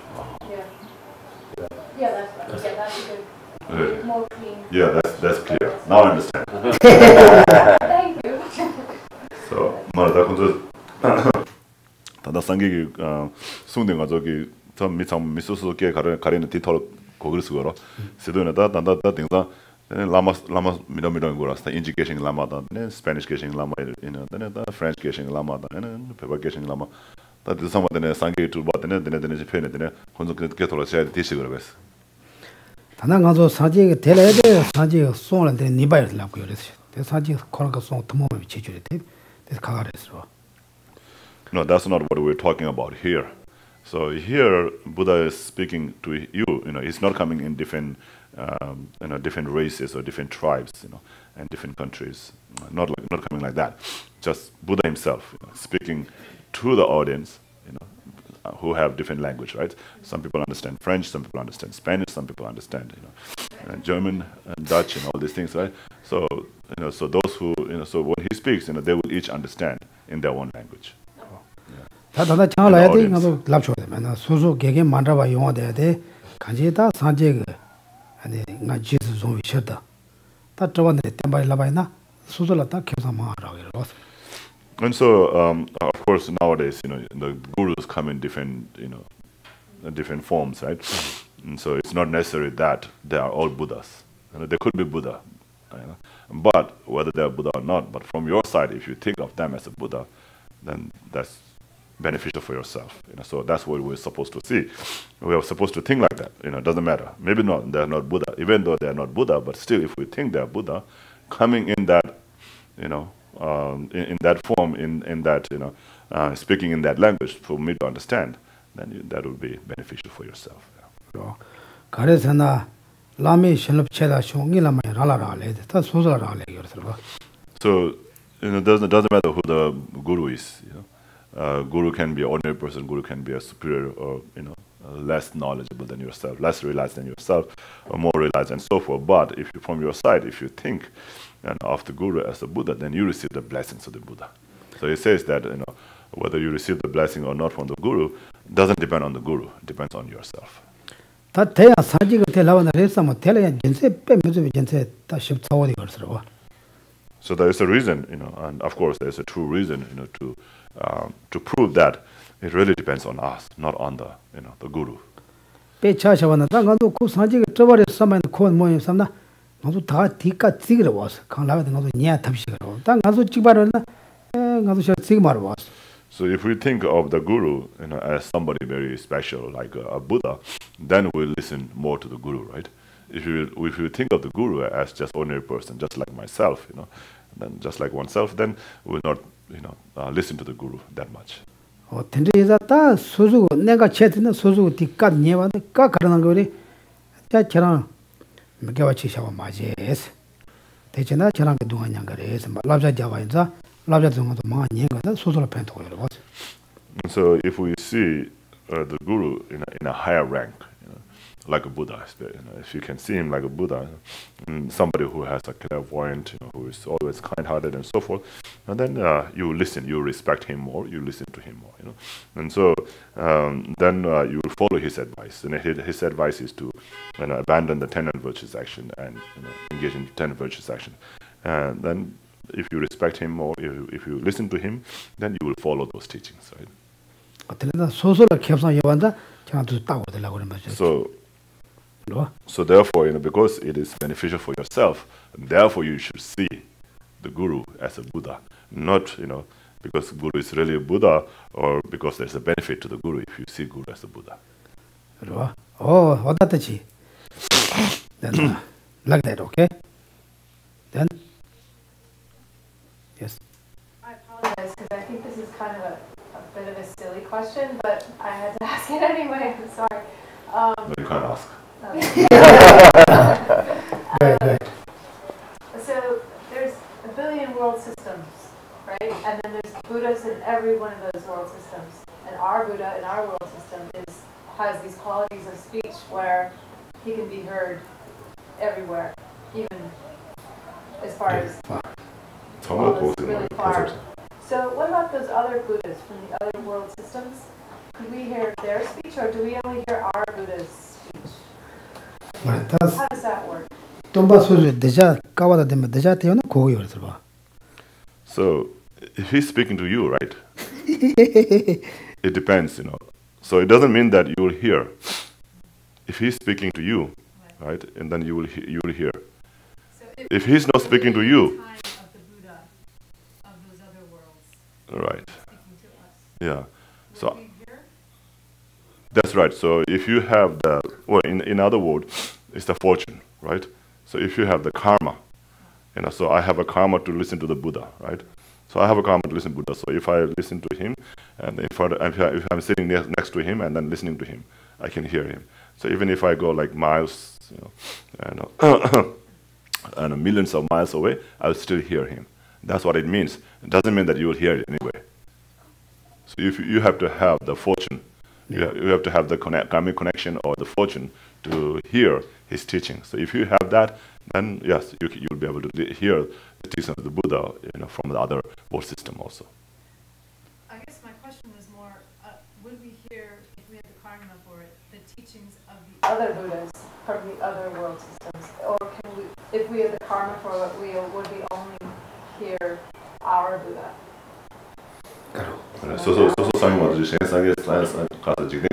Yeah, that's right. Yeah, that's a good, more clean. Yeah, that's clear. Now I understand. Thank you. So, 말하다 혼자 다다 상기기 숭된 가족이 좀 미참 미소스게 가리는 디테일 고글스 거로 세도나다 단다다 등다 lamas 미러미러 거라서 인지 게싱 라마다 네 스페니쉬 게싱 라마 이나다 프렌치 게싱 라마다 네 페퍼 게싱 라마 다들 상마다네 상기 툴바다네 데네 페네데네 혼자 그렇게 돌아셔야 되시 그러겠어. 단한 가서 사지에 대래야 돼. 사지에 송한테 니바를 잡고 그랬어. 대 사지 코로가 송 도모를 제주래 돼. 대 가가랬어. No, that's not what we're talking about here. So here, Buddha is speaking to you. He's not coming in different, different races or different tribes, and different countries. Not coming like that. Just Buddha himself, speaking to the audience, who have different language, right? Some people understand French, some people understand Spanish, some people understand, German and Dutch and all these things, right? So, so those who, so when he speaks, they will each understand in their own language. 다다다 창을해야 돼. 나도 랍쳐야 돼. 나 소소 개개 만들어봐 용어돼야 돼. 간지다 산제가 아니 나 지수 좀 있었다. 다 저번에 땜바이 라바이나 소소라다 계산하라고 이러고. And so, of course, nowadays, the gurus come in different, different forms, right? And so it's not necessary that they are all Buddhas. They could be Buddha, but whether they are Buddha or not, but from your side, if you think of them as a Buddha, then that's beneficial for yourself. So that's what we're supposed to see. We are supposed to think like that. It doesn't matter. Maybe not. They're not Buddha, even though they're not Buddha. But still, if we think they're Buddha, coming in that, in that form, in that, speaking in that language for me to understand, then that will be beneficial for yourself. So it doesn't matter who the guru is. Guru can be an ordinary person. Guru can be a superior or less knowledgeable than yourself, less realized than yourself, or more realized, and so forth. But if you, from your side, if you think of the guru as a Buddha, then you receive the blessings of the Buddha. So it says that whether you receive the blessing or not from the guru doesn't depend on the guru. It depends on yourself. So there is a reason, and of course there is a true reason, to prove that it really depends on us, not on the, the guru. So if we think of the guru, as somebody very special, like a Buddha, then we'll listen more to the guru, right? If you think of the guru as just ordinary person, just like myself, then just like oneself, then we'll not, listen to the guru that much. So if we see the guru in a higher rank, like a Buddha, if you can see him like a Buddha, somebody who has a clairvoyant, who is always kind-hearted and so forth, and then you listen, you respect him more, you listen to him more, and so then you will follow his advice. And his advice is to abandon the 10 virtuous action and engage in 10 virtuous action. And then if you respect him more, if you listen to him, then you will follow those teachings, right? So therefore, because it is beneficial for yourself, therefore you should see the guru as a Buddha, not because guru is really a Buddha, or because there's a benefit to the guru if you see guru as a Buddha. Then like that, okay? Then yes. I apologize because I think this is kind of a bit of a silly question, but I had to ask it anyway. I'm sorry. You can't ask. So there's a billion world systems, right? And then there's Buddhas in every one of those world systems. And our Buddha in our world system has these qualities of speech where he can be heard everywhere, even as far as really far. So what about those other Buddhas from the other world systems? Could we hear their speech, or do we only hear our Buddha's speech? How does that work? So if he's speaking to you, right? It depends, So it doesn't mean that you will hear. If he's speaking to you, right, and then you will hear. So if he's not speaking to you, time of the Buddha of those other worlds, right? speaking to us, Yeah. So we hear? that's right. So if you have in other words, it's the fortune, right? So if you have the karma, so I have a karma to listen to the Buddha, right? So I have a karma to listen to Buddha. So if I listen to him, and if I'm sitting next to him and then listening to him, I can hear him. So even if I go like miles, and millions of miles away, I'll still hear him. That's what it means. It doesn't mean that you will hear it anyway. So if you have to have the fortune, you have to have the karmic connection or the fortune to hear his teaching. So if you have that, then yes, you'll be able to hear the teaching of the Buddha, from the other world system also. I guess my question was more, would we hear, if we had the karma for it, the teachings of the other Buddhas from the other world systems? Or can we, if we had the karma for it, would we only hear our Buddha? 소소상이 생사게 가서 지금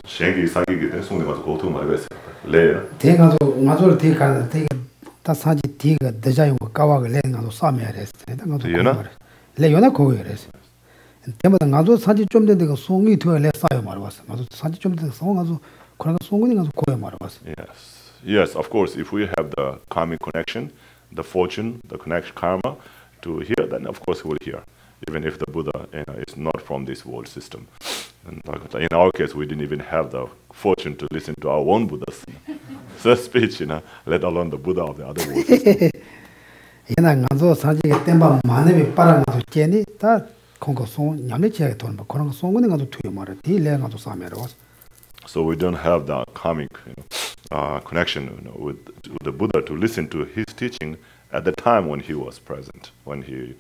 생기 사기기 때 송내 가서 고통 많이 했어요. 레. 대가서 맞으러 대가 다 사지 대가 대자요 까와가 레가서 싸매야 했어. 내가 또 레요나 거기 그랬어. 때마다 가서 사진 좀 되고 송이 되어 냈어요 말았어. 가서 사진 좀 되고 송 가서 그런 송이 가서 고여 말았어. Yes, of course, if we have the karmic connection, the fortune, the connection karma to hear, then of course we will hear, even if the Buddha is not from this world system. And in our case, we didn't even have the fortune to listen to our own Buddha's speech, let alone the Buddha of the other world system. 얘는 가서 사진에 땜바 만음이 빨아가서 째니 다 그거 송 냠내치게 돈 뭐 그런 거 송은 가서 투여 말아. 뒤에 가서 사면서. So we don't have the karmic connection with the Buddha to listen to his teaching at the time when he was present, when he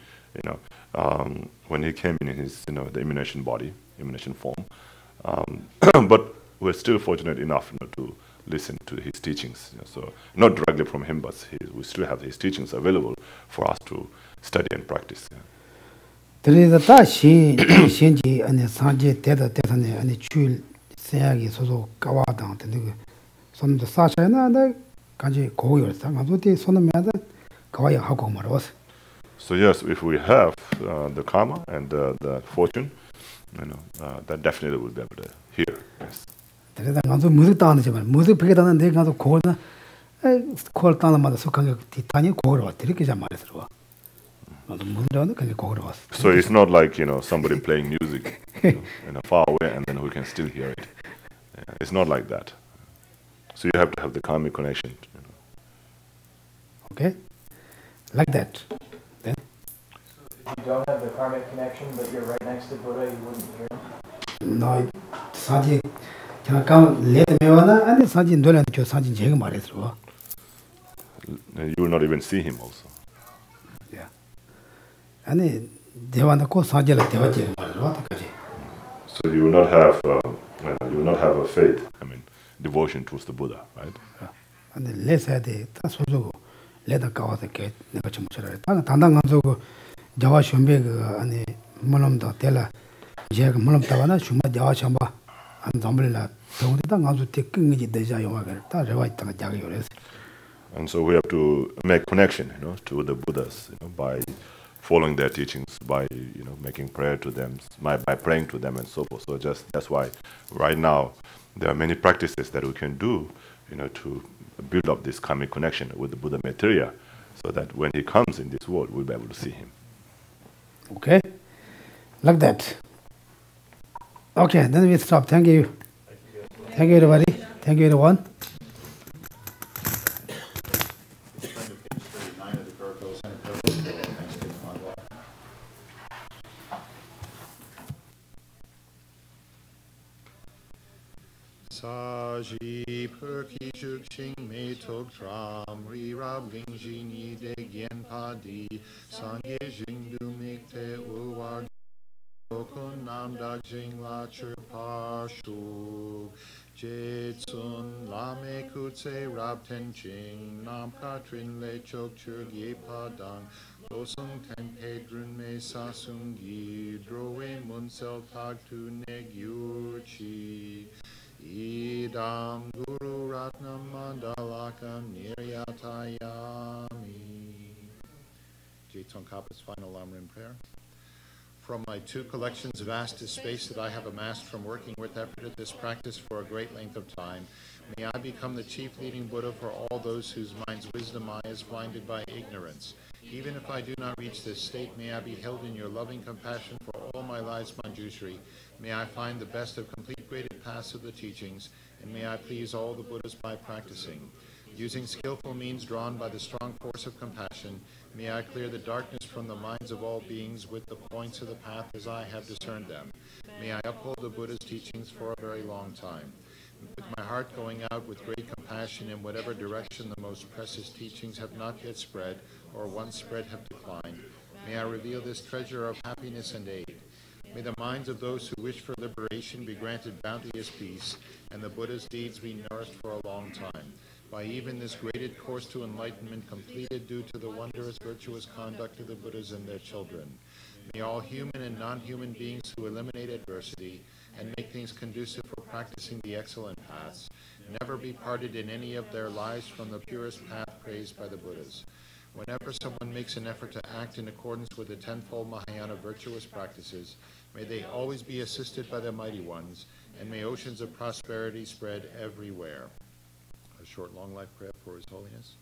came in his the emanation body, emanation form. But we're still fortunate enough to listen to his teachings. So not directly from him, but we still have his teachings available for us to study and practice. 그래서 다시 신지 안에 산지 대단에 안에 줄 생각이 소소 까와당 되는 손도 사셔나 같이 고요를 상가도티 손면다 가와야 하고 말았어. So yes, if we have the karma and the fortune, that definitely will be able to hear. Yes. 그래서 가서 무슨 따는지만 무슨 피게 따는 데 가서 고나 콜 따는 마다 속한 게 디탄이 고로 왔다 이렇게 잘 말했어. So it's not like somebody playing music far away and then we can still hear it. It's not like that. So you have to have the karmic connection. Okay, like that. Then. If you don't have the karmic connection, but you're right next to Buddha, you wouldn't hear him. No, 사진 잠깐 레드 메와나 아니 사진 노래는 저 사진 제가 말했어. You will not even see him also. 아니 대화는 꼭 사진을 대화지 말로 어떡하지? So you will not have a faith. I mean, devotion towards the Buddha, right? 아니 레사데 다 소소고 레다 가와서 게 내가 좀 처럼 단단 감소고 자와 준비 아니 물음도 될라 제가 물음 따와나 주마 자와 좀 봐. 안 담을라 동네다 가서 tekkingi 되자 영화가 다 레와 있다가 자기 그래서. And so we have to make connection, to the Buddhas, by following their teachings, by making prayer to them, by praying to them, and so forth. So that's why right now there are many practices that we can do, to build up this karmic connection with the Buddha Maitreya, so that when he comes in this world, we'll be able to see him. Okay, like that. Okay, then we stop. Thank you. Thank you, everybody. Thank you, everyone. Saji perki shukshing me tok tram ri rab ling ji ni de gyen pa di sangye jing du mik te uwa kun nam da jing la chu pa shu je tsun la me ku tse rab ten jing nam ka trin le chok chur ye pa dang lo sung ten pe drun me sa sung gi dro we mun sel tag tu neg yu chi Idam Guru Ratnam Mandalakam Niryatayami. Tsongkhapa's final lam-rim prayer. From my 2 collections of vast space that I have amassed from working with effort at this practice for a great length of time, may I become the chief leading Buddha for all those whose mind's wisdom eye is blinded by ignorance. Even if I do not reach this state, may I be held in your loving compassion for all my life's Manjushri. May I find the best of complete graded paths of the teachings, and may I please all the Buddhas by practicing. Using skillful means drawn by the strong force of compassion, may I clear the darkness from the minds of all beings with the points of the path as I have discerned them. May I uphold the Buddha's teachings for a very long time. With my heart going out with great compassion in whatever direction the most precious teachings have not yet spread, or once spread have declined, may I reveal this treasure of happiness and aid. May the minds of those who wish for liberation be granted bounteous peace, and the Buddha's deeds be nourished for a long time. By even this graded course to enlightenment completed due to the wondrous virtuous conduct of the Buddhas and their children. May all human and non-human beings who eliminate adversity and make things conducive for practicing the excellent paths, never be parted in any of their lives from the purest path praised by the Buddhas. Whenever someone makes an effort to act in accordance with the tenfold Mahayana virtuous practices, may they always be assisted by the mighty ones, and may oceans of prosperity spread everywhere. A short, long life prayer for His Holiness.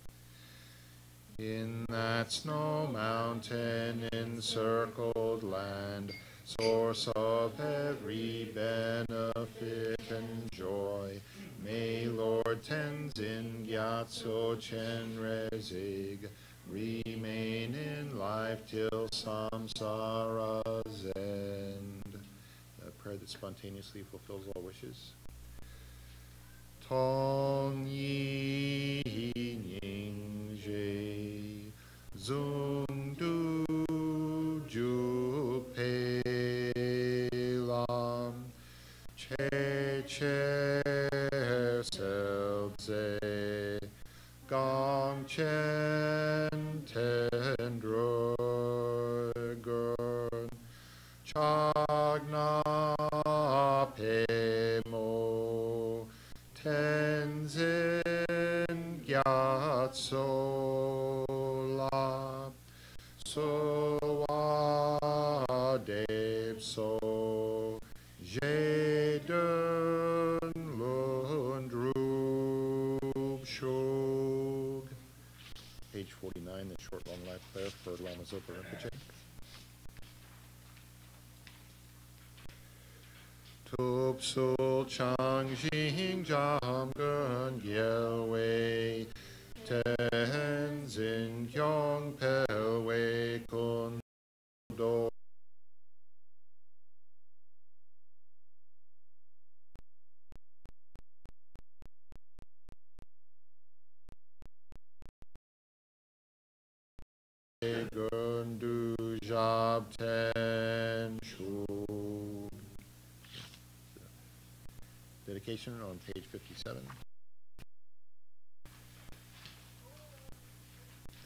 In that snow mountain encircled land, source of every benefit and joy, may Lord Tenzin Gyatso Chen Rezig remain in life till samsara's end. A prayer that spontaneously fulfills all wishes. Tong yi ning je zung du ju pe lam che che sel ze gong chen ten drogon chagna pe mo tenzin gyatso la so wa deb so je dun lund rub shog. Page 49, the short long life prayer for Lama Zopa Rinpoche. Tup sul chang jing jam gun yel wei tenzin kyong pel wei kun do gun du jab ten shu. Dedication on page 57.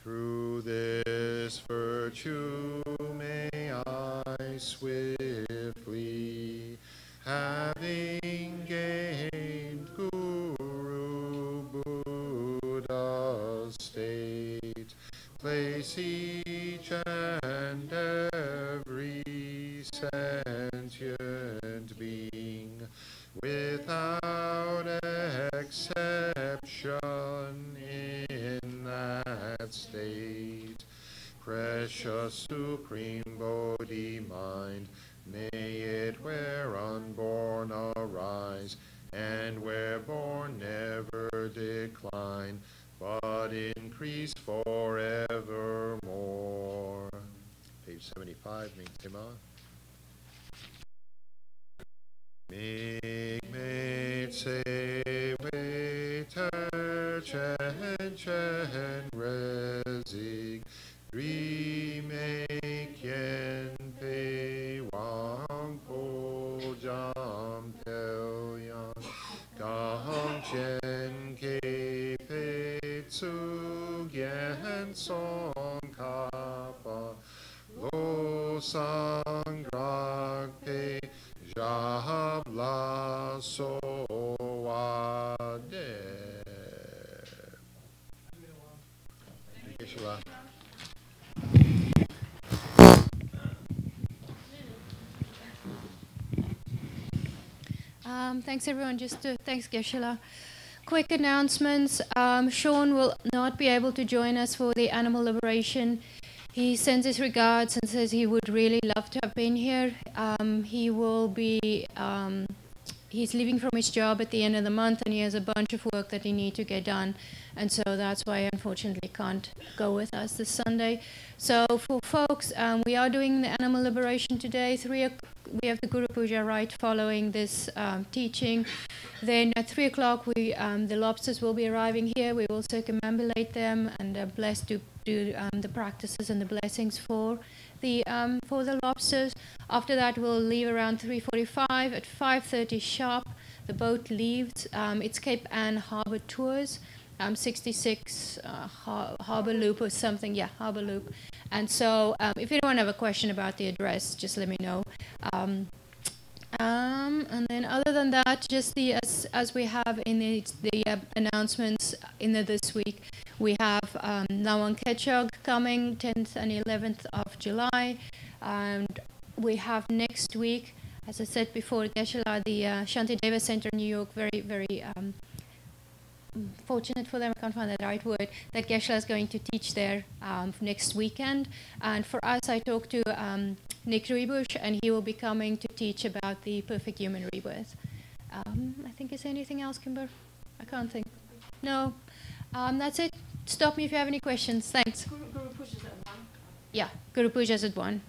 Through this virtue may I swiftly, having gained Guru Buddha's state, place each and every sentient being without exception in that state. Precious Supreme Bodhi Mind, may it where unborn arise, and where born never decline, but increase forevermore. Page 75, Mingtema. Mig mei tse wei ter chen chen rezig dri mei kien pei wang po jam tel yang gong chen ke pei tsu gian Tsongkhapa lo sang rak pei jab la so wa de. Geshe. Thanks everyone. Thanks Geshe. Quick announcements. Sean will not be able to join us for the animal liberation. He sends his regards and says he would really love to have been here. He will be, he's leaving from his job at the end of the month, and he has a bunch of work that he needs to get done. And so that's why he unfortunately can't go with us this Sunday. So for folks, we are doing the animal liberation today. We have the Guru Puja right following this teaching. Then at 3 o'clock, the lobsters will be arriving here. We will circumambulate them and blessed to do the practices and the blessings for the lobsters. After that, we'll leave around 3:45. At 5:30 sharp, the boat leaves. It's Cape Ann Harbor Tours, 66 Harbor Loop or something. Yeah, Harbor Loop. And so if anyone have a question about the address, just let me know. And then other than that, just as we have in the announcements in this week, we have Ngawang coming 10th and 11th of July. And we have next week, as I said before, Geshe, the Shantideva Center in New York, very, very fortunate for them, I can't find the right word, that Geshe is going to teach there next weekend. And for us, I talked to Nick Rinpoche, and he will be coming to teach about the perfect human rebirth. I think, is there anything else, Kimber? I can't think. No. That's it. Stop me if you have any questions. Thanks. Guru pushes at 1. Yeah, Guru Puja is at 1.